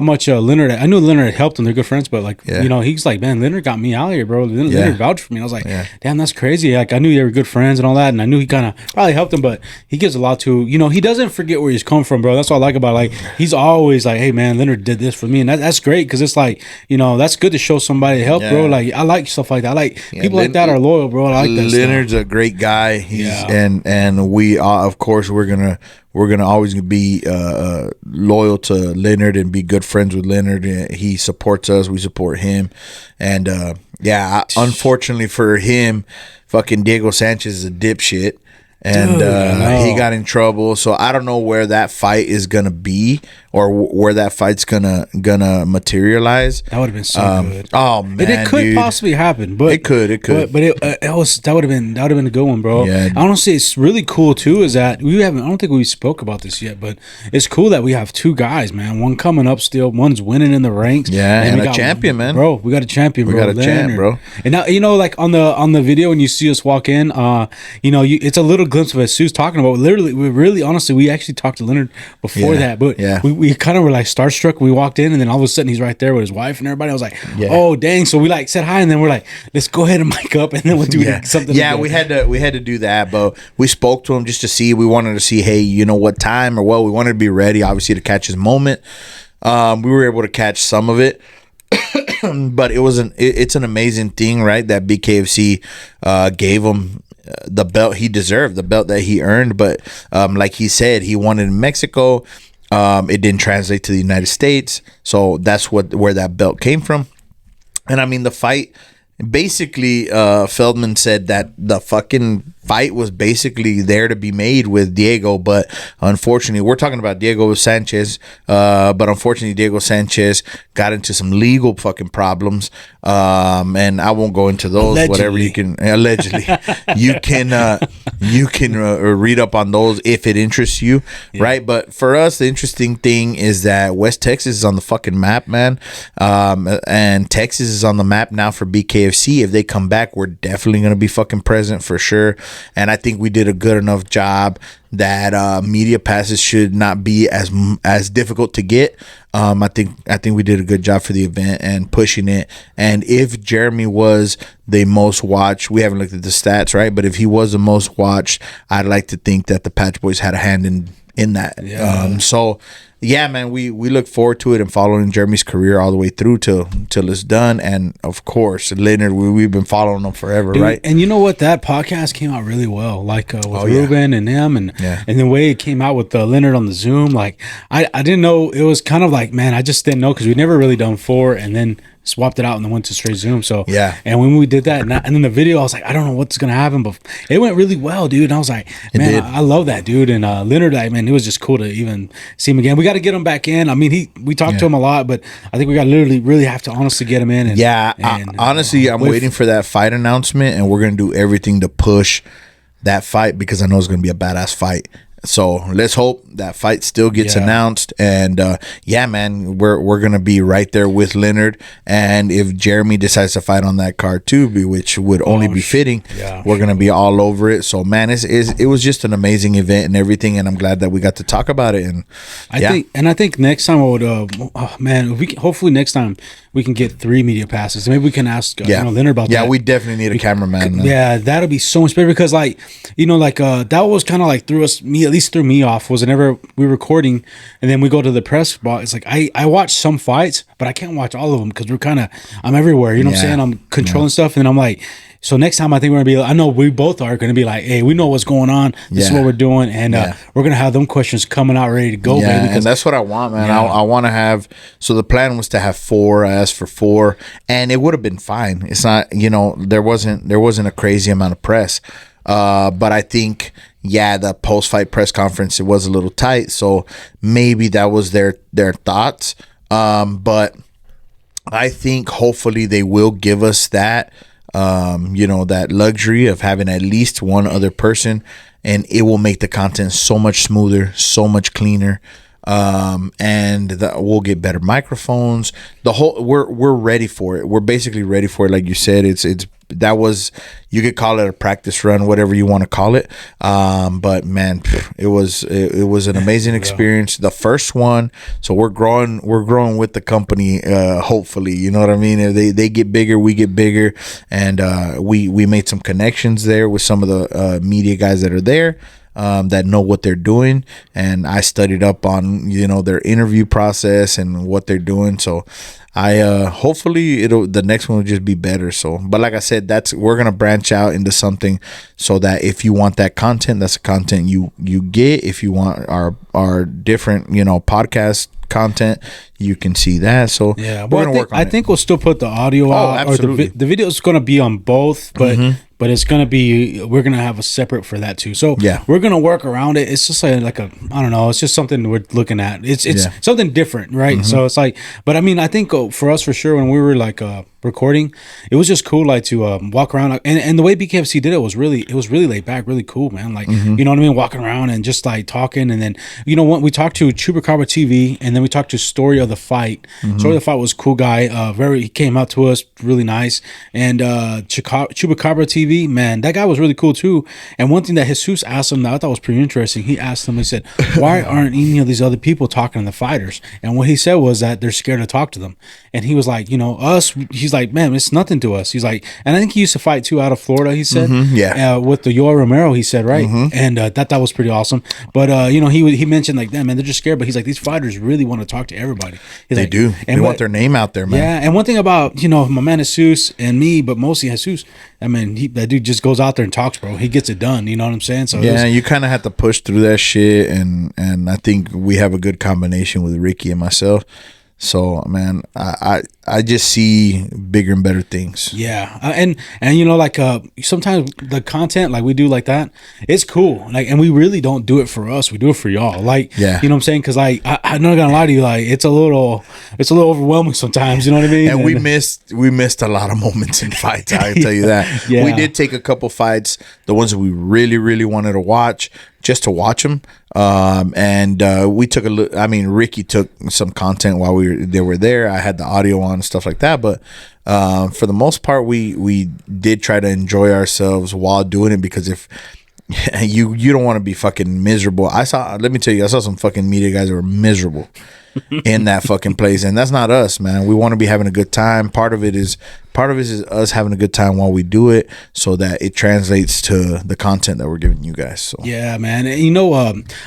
much Leonard, I knew Leonard had helped him. They're good friends, but he's like, man, Leonard got me out here, bro. Leonard vouched for me. I was like, damn, that's crazy. Like, I knew they were good friends and all that. And I knew he kind of probably helped him, but he gives a lot to, he doesn't forget where he's come from, bro. That's what I like about it. Like, he's always like, hey, man, Leonard did this for me. And that's great because it's like, that's good to show somebody help, bro. Like, I like stuff like that. I like people like that are loyal, bro. I like that. Leonard's a great guy. He's and we of course we're gonna always be loyal to Leonard and be good friends with Leonard. He supports us, we support him, and unfortunately for him, fucking Diego Sanchez is a dipshit. and he got in trouble. So I don't know where that fight is gonna be, or where that fight's gonna materialize. That would have been so good. Oh man, and it could possibly happen, but it could. But that would have been a good one, bro. Yeah. Honestly, it's really cool too. Is that I don't think we spoke about this yet, but it's cool that we have two guys, man. One coming up still, one's winning in the ranks. Yeah, and a champion, man. Bro, we got a champion, bro. We got a champ, bro. And now like on the video when you see us walk in, it's a little glimpse of us Sue's talking about. Honestly, we actually talked to Leonard before that, but we kind of were like starstruck. We walked in, and then all of a sudden he's right there with his wife and everybody. I was like, oh dang! So we like said hi, and then we're like, let's go ahead and mic up, and then we'll do something. Yeah, we had to do that, but we spoke to him just to see. We wanted to see, hey, what time, or we wanted to be ready, obviously, to catch his moment. We were able to catch some of it. But it's an amazing thing, right, that BKFC gave him the belt he deserved, the belt that he earned. But like he said, he wanted in Mexico. It didn't translate to the United States, so that's where that belt came from. And I mean, the fight, basically, Feldman said that the fucking fight was basically there to be made with Diego, but unfortunately, we're talking about Diego Sanchez, but unfortunately, Diego Sanchez got into some legal fucking problems, and I won't go into those. Allegedly. Whatever you can you can read up on those if it interests you, right? But for us, the interesting thing is that West Texas is on the fucking map, man, and Texas is on the map now for BKFC. If they come back, we're definitely gonna be fucking present for sure. And I think we did a good enough job that media passes should not be as difficult to get. I think we did a good job for the event and pushing it. And if Jeremy was the most watched, we haven't looked at the stats, right? But if he was the most watched, I'd like to think that the Patch Boys had a hand in that. Yeah. So yeah, man, we look forward to it and following Jeremy's career all the way through till it's done. And of course, Leonard, we've been following him forever, dude, right? And you know what? That podcast came out really well, like with Ruben and him, and the way it came out with Leonard on the Zoom. Like I didn't know, it was kind of like, man, I just didn't know, because we never really done 4 and then swapped it out and then went to straight Zoom. So yeah. And when we did that, and then the video, I was like, I don't know what's gonna happen, but it went really well, dude. And I was like, man, I love that, dude. And Leonard, man, it was just cool to even see him again. We got to get him back in. I mean, we talked to him a lot, but I think we got literally really have to honestly get him in. And, honestly, I'm waiting for that fight announcement, and we're gonna do everything to push that fight, because I know it's gonna be a badass fight. So let's hope that fight still gets announced. And man, we're gonna be right there with Leonard. And if Jeremy decides to fight on that card too, which would only be fitting, we're gonna be all over it. So man, it was just an amazing event and everything, and I'm glad that we got to talk about it. And I think next time I would, hopefully next time we can get 3 media passes. Maybe we can ask Leonard about that. Yeah, we definitely need a cameraman. Yeah, that'll be so much better, because that was kind of like at least threw me off, was whenever we were recording and then we go to the press box. It's like I watch some fights, but I can't watch all of them, because I'm everywhere. You know what I'm saying? I'm controlling stuff, and I'm like, so next time I think we're gonna be, I know we both are gonna be like, hey, we know what's going on. This is what we're doing, and we're gonna have them questions coming out ready to go, baby. And that's what I want, man. I want to have. So the plan was to have 4. I asked for 4, and it would have been fine. It's not, there wasn't a crazy amount of press, but I think. Yeah, the post-fight press conference, it was a little tight, so maybe that was their thoughts. But I think hopefully they will give us that, that luxury of having at least one other person, and it will make the content so much smoother, so much cleaner. And we'll get better microphones. We're ready for it. We're basically ready for it, like you said. You could call it a practice run, whatever you want to call it. But man, it was an amazing experience. The first one. So we're growing with the company. Hopefully, you know what I mean. If they get bigger, we get bigger, and we made some connections there with some of the media guys that are there. That know what they're doing, and I studied up on their interview process and what they're doing. So I hopefully the next one will just be better. So, but like I said, we're gonna branch out into something so that if you want that content, that's the content you get. If you want our different podcast content, you can see that. So we're gonna work on it. I think we'll still put the audio out. Absolutely. Or the video is going to be on both, but but it's gonna be, we're gonna have a separate for that too. So Yeah. we're gonna work around it. It's just like a, I don't know. It's just something we're looking at. It's something different, right? So it's like, but I mean, I think for us for sure, when we were like recording, it was just cool, like to walk around, and the way BKFC did it was really laid back, really cool, man. Like you know what I mean, walking around and just like talking, and then you know what, we talked to Chupacabra TV, and then we talked to Story of the Fight. Story of the Fight was a cool guy. He came out to us really nice, and Chupacabra TV, man, that guy was really cool too. And one thing that Jesus asked him that I thought was pretty interesting, he asked him, he said, why aren't any of these other people talking to the fighters? And what he said was that they're scared to talk to them. And he was like, you know, us, he's like, man, it's nothing to us. He's like, and I think he used to fight too out of Florida, he said. With the Yoel Romero, he said, right? And that was pretty awesome. But you know, he mentioned like, damn, man, they're just scared. But he's like, these fighters really want to talk to everybody. He's They like, do. They want their name out there, man. Yeah, and one thing about, you know, my man Jesus and me, but mostly Jesus, I mean, that dude just goes out there and talks, bro. He gets it done. You know what I'm saying? So yeah, you kind of have to push through that shit, and I think we have a good combination with Ricky and myself. So man, I just see bigger and better things. Yeah, and you know, like sometimes the content like we do like that, it's cool. Like, and we really don't do it for us. We do it for y'all. Like, yeah, you know what I'm saying? Because like I'm not gonna lie to you, like it's a little overwhelming sometimes. You know what I mean? And we missed a lot of moments in fights. I can tell you that. Yeah. We did take a couple fights, the ones that we really, really wanted to watch, just to watch them. And we took a look. I mean, Ricky took some content while they were there. I had the audio on and stuff like that. But for the most part, we did try to enjoy ourselves while doing it, because if you don't want to be fucking miserable. Let me tell you, I saw some fucking media guys that were miserable in that fucking place, and that's not us, man. We want to be having a good time. Part of it is us having a good time while we do it, so that it translates to the content that we're giving you guys. So yeah, man. And you know,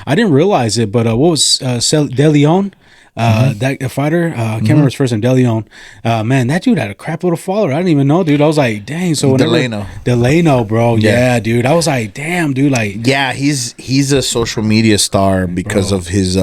I didn't realize it, but what was De Leon? That fighter, I can't remember his first name, De Leon. Man, that dude had a crap little follower. I didn't even know, dude. I was like, dang. So Delano, bro. Yeah, dude. I was like, damn, dude. Like, yeah, he's a social media star because of his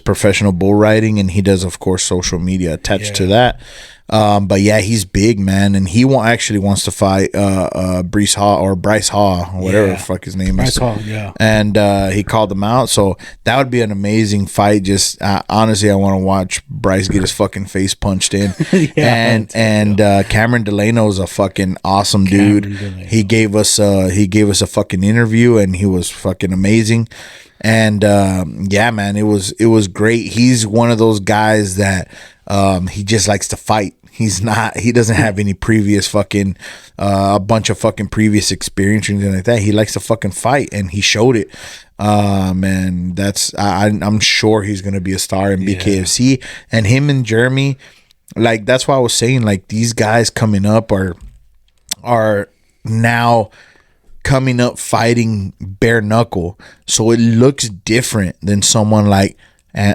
professional bull riding, and he does, of course, social media attached to that. But yeah, he's big, man, and he wants to fight Bryce Hall, or whatever the fuck his name is. Bryce Hall, yeah. And he called him out, so that would be an amazing fight. Just honestly, I want to watch Bryce get his fucking face punched in. And Cameron Delano is a fucking awesome dude. He gave us a fucking interview, and he was fucking amazing. And yeah, man, it was great. He's one of those guys that he just likes to fight. He doesn't have any previous fucking a bunch of fucking previous experience or anything like that. He likes to fucking fight, and he showed it. And that's I'm sure he's gonna be a star in BKFC. And him and Jeremy, like, that's why I was saying, like, these guys coming up are now coming up fighting bare knuckle, so it looks different than someone like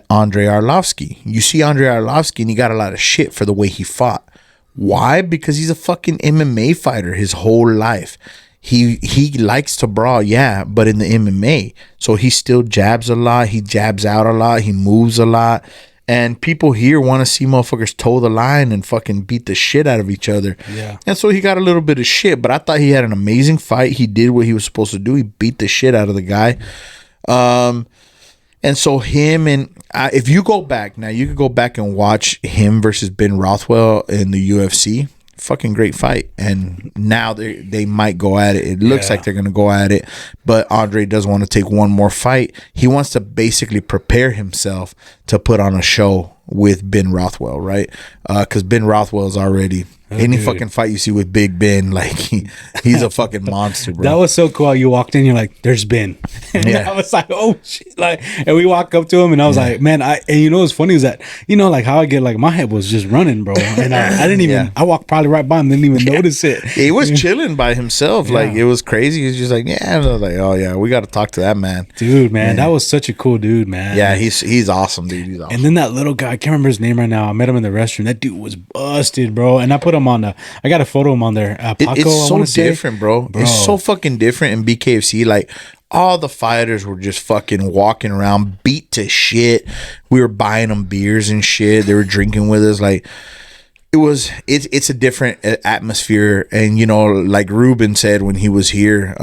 Andre Arlovsky. You see Andre Arlovsky, and he got a lot of shit for the way he fought. Why? Because he's a fucking MMA fighter his whole life. He likes to brawl, yeah, but in the MMA, so he still jabs a lot. He jabs out a lot. He moves a lot. And people here want to see motherfuckers toe the line and fucking beat the shit out of each other. Yeah. And so he got a little bit of shit, but I thought he had an amazing fight. He did what he was supposed to do. He beat the shit out of the guy. And so him and if you go back now, you could go back and watch him versus Ben Rothwell in the UFC. Fucking great fight. And now they might go at it. It looks like they're gonna go at it, but Andre does want to take one more fight. He wants to basically prepare himself to put on a show with Ben Rothwell, right? Because Ben Rothwell is already any fucking fight you see with Big Ben, like he's a fucking monster, bro. That was so cool. You walked in, you're like, "There's Ben," and I was like, "Oh shit!" Like, and we walk up to him, and I was like, "Man," and you know what's funny is that, you know, like how I get, like, my head was just running, bro, and I didn't even. I walked probably right by him, didn't even notice it. He was chilling by himself, like it was crazy. He's just like, yeah, and I was like, oh yeah, we got to talk to that man, dude, man. That was such a cool dude, man. Yeah, he's awesome, dude. He's awesome. And then that little guy, I can't remember his name right now. I met him in the restroom. That dude was busted, bro. And I put him on I got a photo of him on there. Paco, it's so different, bro. It's so fucking different in BKFC. Like, all the fighters were just fucking walking around beat to shit. We were buying them beers and shit. They were drinking with us. Like, it's a different atmosphere, and like Ruben said when he was here,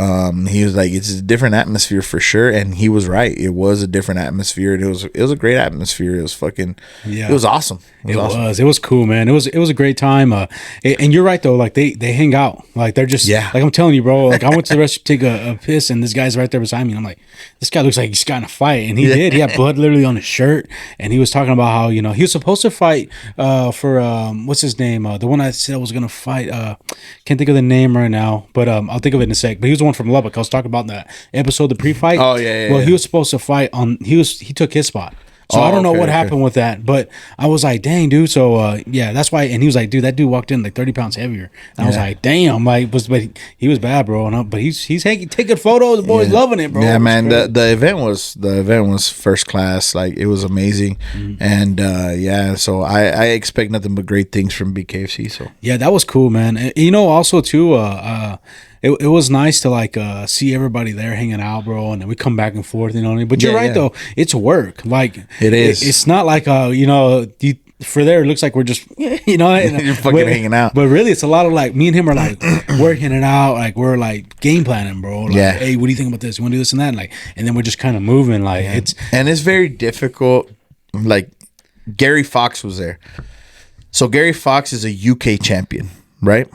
he was like, it's a different atmosphere for sure, and he was right. It was a different atmosphere, and it was a great atmosphere. It was fucking it was awesome. It was cool, man. It was a great time. And you're right though, like they hang out, like they're just like I'm telling you, bro. Like I went to the restroom to take a piss, and this guy's right there beside me, and I'm like, this guy looks like he's got in a fight, and he did. He had blood literally on his shirt, and he was talking about how he was supposed to fight for what's his name, the one I said was gonna fight. Can't think of the name right now, but I'll think of it in a sec. But he was the one from Lubbock. I was talking about in that episode, the pre-fight. Oh yeah. Well, he was supposed to fight on. He took his spot. So I don't know what happened with that, but I was like, dang, dude. So that's why. And he was like, dude, that dude walked in like 30 pounds heavier. And I was like, damn, like, but he was bad, bro. But he's taking photos. The boys loving it, bro. Yeah, man. The event was first class. Like it was amazing, and so I expect nothing but great things from BKFC. So yeah, that was cool, man. And, also too, it was nice to like see everybody there hanging out, bro, and then we come back and forth, you know what I mean? But you're right though, it's work. Like it is. It's not like for there it looks like we're just you're fucking hanging out. But really it's a lot of like me and him are like working it out, like we're like game planning, bro. Like, hey, what do you think about this? You want to do this and that? And then we're just kind of moving. Like it's very difficult. Like Gary Fox was there. So Gary Fox is a UK champion, right?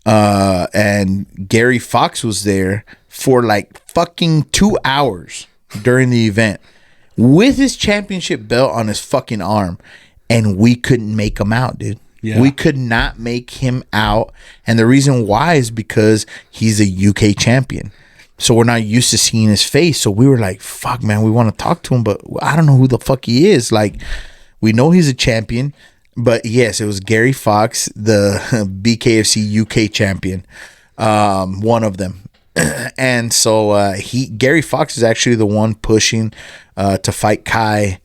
And Gary Fox was there for like fucking 2 hours during the event with his championship belt on his fucking arm, and we couldn't make him out, dude. Yeah. We could not make him out, and the reason why is because he's a UK champion. So we're not used to seeing his face. So we were like, fuck, man, we want to talk to him, but I don't know who the fuck he is. Like, we know he's a champion. But yes, it was Gary Fox, the BKFC UK champion, one of them. And so Gary Fox is actually the one pushing to fight Kai.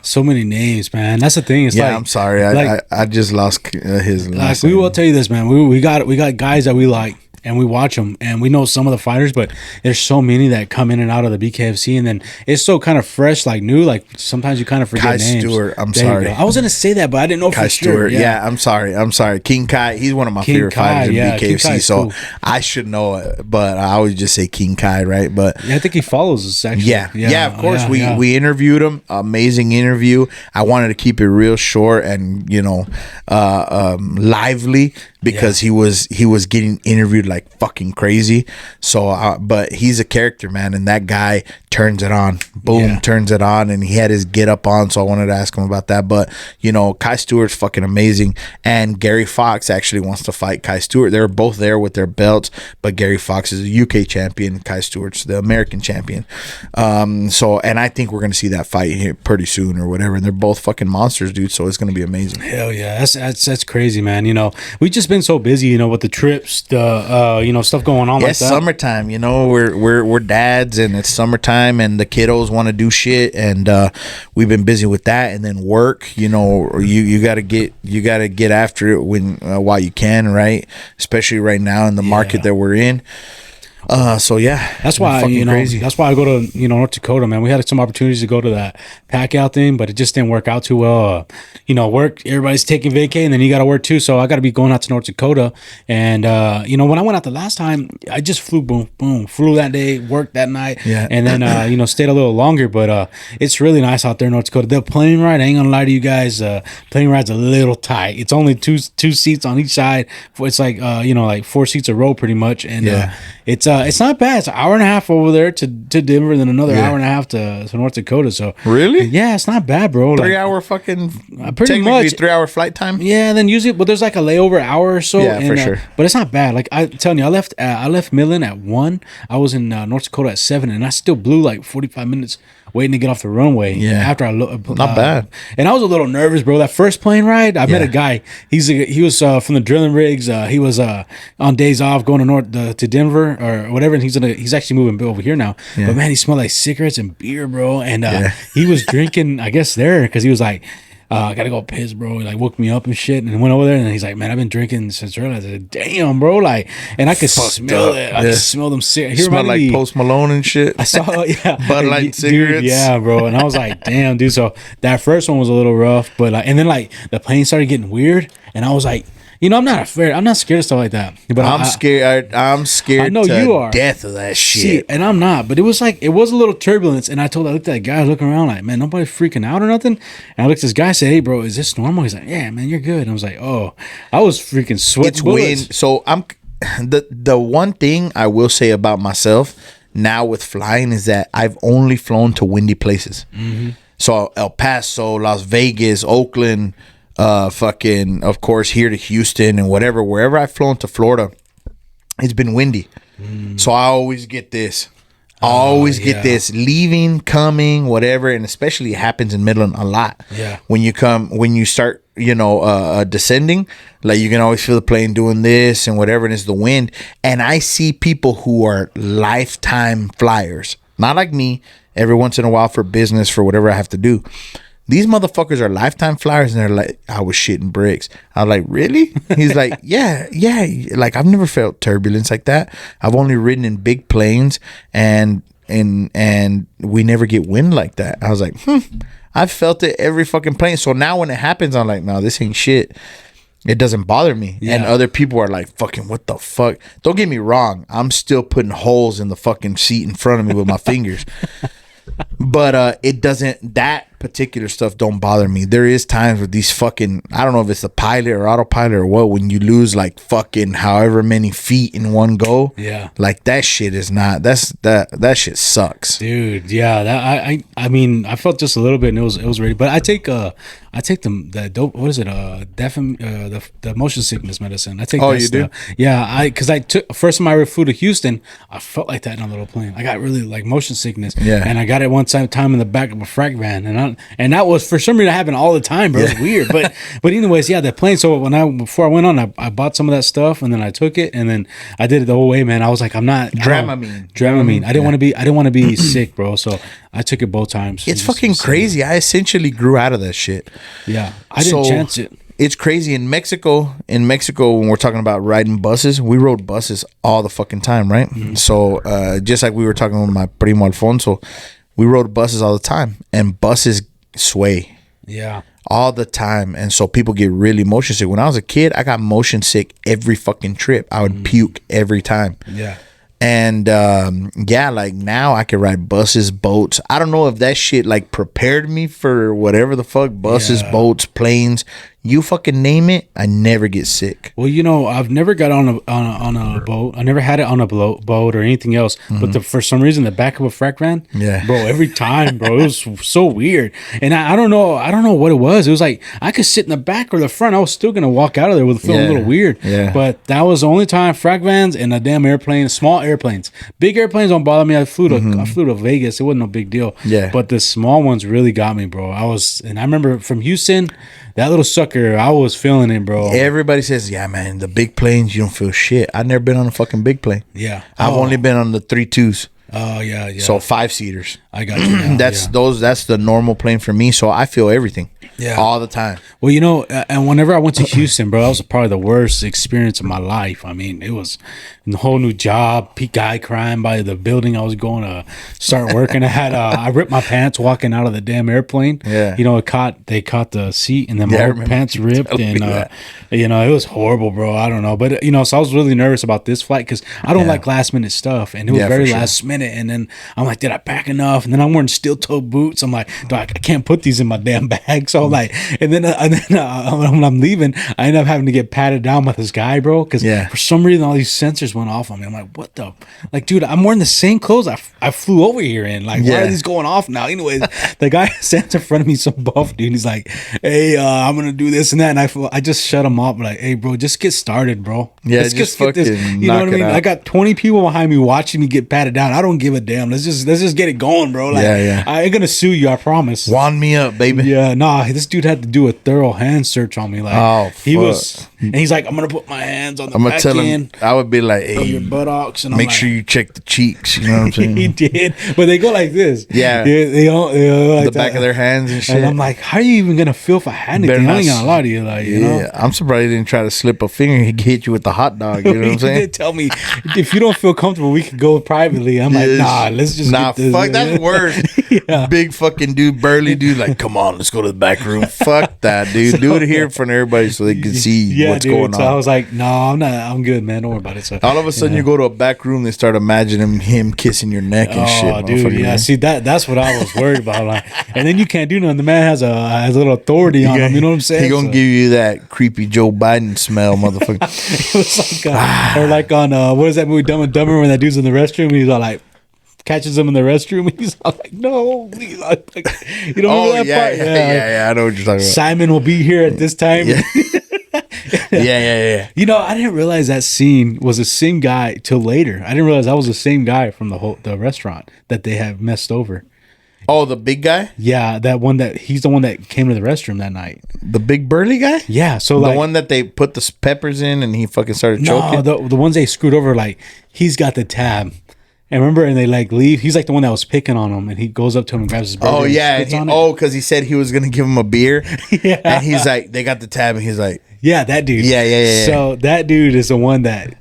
So many names, man. That's the thing. It's I'm sorry. I just lost his last name. We will tell you this, man. We got guys that we like. And we watch them, and we know some of the fighters, but there's so many that come in and out of the BKFC, and then it's so kind of fresh, like new. Like sometimes you kind of forget names. Stewart, I'm sorry. I was gonna say that, but I didn't know Kai for Stewart, sure. Yeah, I'm sorry. King Kai, he's one of my favorite fighters in BKFC, so cool. I should know it, but I always just say King Kai, right? But I think he follows us actually. Yeah, of course. We interviewed him, amazing interview. I wanted to keep it real short and lively because he was getting interviewed like fucking crazy. So but he's a character, man, and that guy turns it on. Boom, turns it on, and he had his get up on, so I wanted to ask him about that. But Kai Stewart's fucking amazing, and Gary Fox actually wants to fight Kai Stewart. They're both there with their belts, but Gary Fox is a UK champion, Kai Stewart's the American champion. And I think we're gonna see that fight here pretty soon or whatever, and they're both fucking monsters, dude, so it's gonna be amazing. Hell yeah, that's crazy, man. We just been so busy, with the trips, the stuff going on. It's summertime, we're dads, and it's summertime, and the kiddos want to do shit, and we've been busy with that, and then work. You gotta get after it while you can, right? Especially right now in the market that we're in. So yeah, that's why that's why I go to North Dakota, man. We had some opportunities to go to that pack out thing, but it just didn't work out too well. Work, everybody's taking vacay, and then you got to work too. So I got to be going out to North Dakota, and when I went out the last time, I just flew flew that day, worked that night, and then stayed a little longer. But it's really nice out there in North Dakota. The plane ride, I ain't gonna lie to you guys, plane ride's a little tight. It's only two seats on each side. It's like like 4 seats a row pretty much, and it's not bad. It's an hour and a half over there to Denver, then another hour and a half to North Dakota. So really, yeah, it's not bad, bro. 3 hour fucking pretty much 3 hour flight time. Yeah, and then usually, but there's like a layover hour or so. Yeah, for sure. But it's not bad. Like I'm telling you, I left Midland at 1. I was in North Dakota at 7, and I still blew like 45 minutes waiting to get off the runway. Yeah, after I not bad. And I was a little nervous, bro. That first plane ride, I met a guy. He was from the drilling rigs. He was on days off going to Denver or whatever, and he's actually moving over here now. Yeah. But man, he smelled like cigarettes and beer, bro. And he was drinking, I guess, there because he was like, I gotta go piss, bro. He like woke me up and shit, and went over there, and he's like, man, I've been drinking since early. I said, damn, bro, like, and I could smell it. I could smell them cigarettes. He smelled like Post Malone and shit. I saw, yeah, Bud Light cigarettes. Dude, yeah, bro. And I was like, damn, dude. So that first one was a little rough, but and then like the plane started getting weird, and I was like, you know, I'm not scared of stuff like that. But I'm scared. I'm scared. I know to you are. Death of that shit. See, and I'm not. But it was a little turbulence. And I looked at that guy looking around like, man, nobody's freaking out or nothing. And I looked at this guy and said, hey, bro, is this normal? He's like, yeah, man, you're good. And I was like, oh, I was freaking sweating. It's wind. So I'm the one thing I will say about myself now with flying is that I've only flown to windy places. Mm-hmm. So El Paso, Las Vegas, Oakland. Fucking, of course, here to Houston and wherever I've flown to Florida, it's been windy. So I always get this. Get this leaving, coming, whatever, and especially it happens in Midland a lot. Yeah. When you start, descending, like you can always feel the plane doing this and whatever, and it's the wind. And I see people who are lifetime flyers, not like me, every once in a while for business, for whatever I have to do. These motherfuckers are lifetime flyers, and they're like, I was shitting bricks. I was like, really? He's like, yeah. Like, I've never felt turbulence like that. I've only ridden in big planes, and we never get wind like that. I was like, I've felt it every fucking plane. So now when it happens, I'm like, no, this ain't shit. It doesn't bother me. Yeah. And other people are like, fucking, what the fuck? Don't get me wrong. I'm still putting holes in the fucking seat in front of me with my fingers. But it doesn't, that particular stuff don't bother me. There is times with these fucking, I don't know if it's the pilot or autopilot or what, when you lose like fucking however many feet in one go. Yeah. Like that shit is not, that shit sucks. Dude, yeah. That I mean, I felt just a little bit and it was ready. But I take the dope, what is it? The motion sickness medicine. I take Oh, that you stuff. do? Yeah, because I took first time I ever flew to Houston, I felt like that in a little plane. I got really like motion sickness. Yeah. And I got it one time in the back of a frac van, and that was for some reason happened all the time, bro. It was weird. But anyways, yeah, the plane. So before I went on, I bought some of that stuff and then I took it and then I did it the whole way, man. I was like, I'm not Dramamine. I didn't want to be sick, bro. So I took it both times. It's fucking crazy. I essentially grew out of that shit. Yeah, I didn't chance it. It's crazy in Mexico. In Mexico, when we're talking about riding buses, we rode buses all the fucking time, right? Mm-hmm. So just like we were talking with my primo Alfonso, we rode buses all the time, and buses sway. Yeah. All the time. And so people get really motion sick. When I was a kid, I got motion sick every fucking trip. I would puke every time. Yeah. And like now I can ride buses, boats. I don't know if that shit like prepared me for whatever the fuck, buses, boats, planes. You fucking name it, I never get sick. Well, I've never got on a boat. I never had it on a boat or anything else. Mm-hmm. But for some reason, the back of a frac van, bro, every time, bro, it was so weird. And I don't know what it was. It was like I could sit in the back or the front. I was still gonna walk out of there with feeling a little weird. Yeah. But that was the only time frac vans and a damn airplane, small airplanes. Big airplanes don't bother me. I flew to Vegas. It wasn't no big deal. Yeah. But the small ones really got me, bro. I remember from Houston. That little sucker, I was feeling it, bro. Everybody says, yeah, man, the big planes, you don't feel shit. I've never been on a fucking big plane. Yeah. I've only been on the 3.2s. Oh, yeah. So 5-seaters. I got you now. That's the normal plane for me. So I feel everything. Yeah. All the time. Well, and whenever I went to Houston, bro, that was probably the worst experience of my life. I mean, it was a whole new job, guy crying by the building I was going to start working at. I ripped my pants walking out of the damn airplane. Yeah. They caught the seat and then my pants ripped. And, it was horrible, bro. I don't know. But, so I was really nervous about this flight because I don't like last minute stuff. And it was very last minute. And then I'm like, did I pack enough? And then I'm wearing steel toe boots. I'm like, I can't put these in my damn bag. So I'm like, and then when I'm leaving, I end up having to get patted down by this guy, bro. Because for some reason, all these sensors went off on me. I'm like, what the? Like, dude, I'm wearing the same clothes I flew over here in. Like, why are these going off now? Anyways, the guy stands in front of me, some buff dude. And he's like, hey, I'm going to do this and that. And I just shut him up. Like, hey, bro, just get started, bro. Yeah, let's just get this. You know what I mean? I got 20 people behind me watching me get patted down. I don't give a damn. Let's just get it going, bro. Like, I ain't gonna sue you, I promise. Wand me up, baby. Yeah, nah, this dude had to do a thorough hand search on me. Like, he was And he's like, I'm gonna put my hands on the I'm gonna back tell end him. I would be like, of hey, your buttocks, and make sure you check the cheeks. You know what I'm saying? he did, but they go like this. Yeah. they all like The that. back of their hands and shit. And I'm like, how are you even gonna feel if I had Better anything? I not ain't gonna lie to you, like, you know. I'm surprised he didn't try to slip a finger. He hit you with the hot dog. You know what I'm He saying? did tell me, if you don't feel comfortable, we could go privately. I'm like, nah, let's just get this. Fuck, that's worse. Yeah. Big fucking dude, burly dude, like, come on, let's go to the back room. Fuck that, dude. Do it here in front of everybody so they can see what's going So on. I was like, no, I'm good, man. Don't worry about it. So All of a sudden, you go to a back room, they start imagining him kissing your neck and shit. Oh, dude, motherfucker. yeah. See, that's what I was worried about. Like, and then you can't do nothing. The man has a little authority on him. You know what I'm saying? He gonna give you that creepy Joe Biden smell, motherfucker. It was like, or like on what is that movie, Dumb and Dumber, when that dude's in the restroom and he's all like, catches him in the restroom and he's all like, no, please. Like, you know Oh, that yeah, part? yeah. I know what you're talking about. Simon will be here at this time. Yeah. Yeah. You know, I didn't realize that scene was the same guy till later. I didn't realize that was the same guy from the restaurant that they had messed over. Oh, the big guy? Yeah, he's the one that came to the restroom that night. The big burly guy? Yeah, so The like one that they put the peppers in and he fucking started no, choking? the ones they screwed over, like he's got the tab. And remember, and they like leave. He's like the one that was picking on him, and he goes up to him and grabs his burger. Oh, and yeah. spits on it. Because he said he was going to give him a beer. Yeah. And he's like, they got the tab, and he's like, Yeah, that dude. Yeah. So that dude is the one that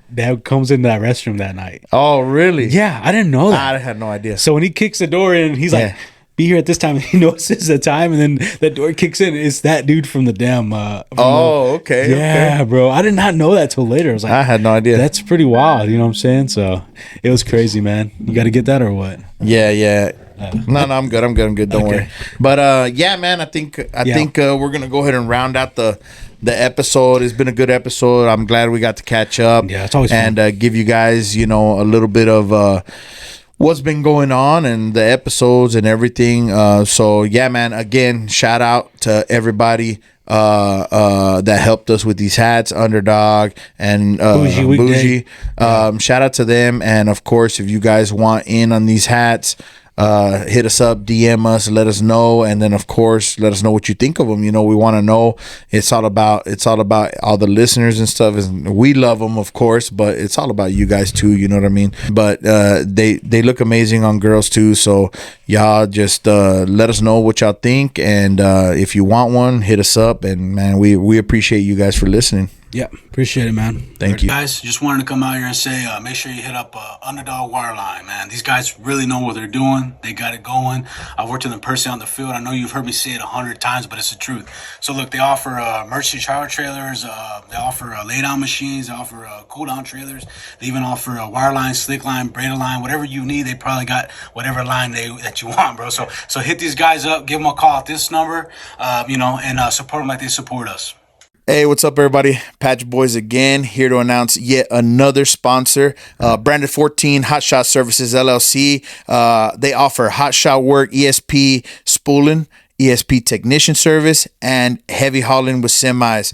comes into that restroom that night. oh, really? Yeah, I didn't know that. I had no idea. So when he kicks the door in, he's like, Yeah. be here at this time. And he notices the time, and then the door kicks in. It's that dude from the damn. Okay. Yeah, Okay. bro. I did not know that till later. I was like, I had no idea. that's pretty wild. You know what I'm saying? So it was crazy, man. You got to get that or what? Yeah. No, I'm good. Don't Okay. worry. But yeah, man, I think we're gonna go ahead and round out the episode. It's been a good episode. I'm glad we got to catch up. Yeah, it's always fun. and give you guys, a little bit of what's been going on and the episodes and everything. So yeah, man. Again, shout out to everybody that helped us with these hats, Underdog and Bougie. Shout out to them. And of course, if you guys want in on these hats, hit us up, DM us, let us know, and then of course let us know what you think of them. We want to know. It's all about all the listeners and stuff. And we love them, of course, but it's all about you guys too. You know what I mean? But they look amazing on girls too. So y'all just let us know what y'all think, and if you want one, hit us up. And man, we appreciate you guys for listening. Yeah, appreciate it, man. Thank you. Guys, just wanted to come out here and say, make sure you hit up Underdog Wireline, man. These guys really know what they're doing. They got it going. I've worked with them personally on the field. I know you've heard me say it 100 times, but it's the truth. So look, they offer emergency shower trailers. They offer lay-down machines. They offer cool-down trailers. They even offer wireline, slick line, braided line, whatever you need. They probably got whatever line that you want, bro. So hit these guys up. Give them a call at this number, and support them like they support us. Hey, what's up, everybody? Patch Boys again, here to announce yet another sponsor, Branded 14 Hot Shot Services LLC. They offer hot shot work, ESP spooling, ESP technician service, and heavy hauling with semis.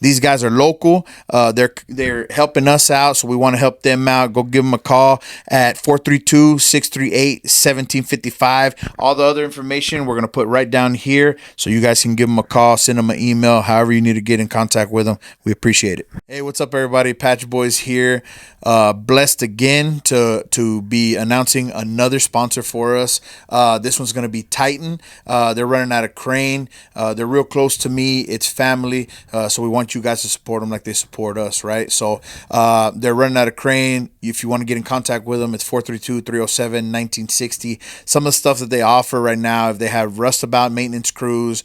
These guys are local. They're helping us out, so we want to help them out. Go give them a call at 432-638-1755. All the other information we're going to put right down here, so you guys can give them a call, send them an email, however you need to get in contact with them. We appreciate it. Hey, what's up, everybody? Patch Boys here. Blessed again to be announcing another sponsor for us. This one's going to be Titan. They're running out of crane. They're real close to me. It's family. So we want you guys to support them like they support us, right? So they're running out of crane. If you want to get in contact with them, it's 432-307-1960. Some of the stuff that they offer right now, if they have rustabout maintenance crews,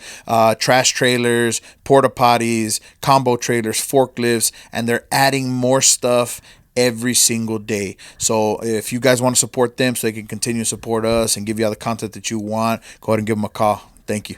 trash trailers, porta potties, combo trailers, forklifts, and they're adding more stuff every single day. So if you guys want to support them so they can continue to support us and give you all the content that you want, go ahead and give them a call. Thank you.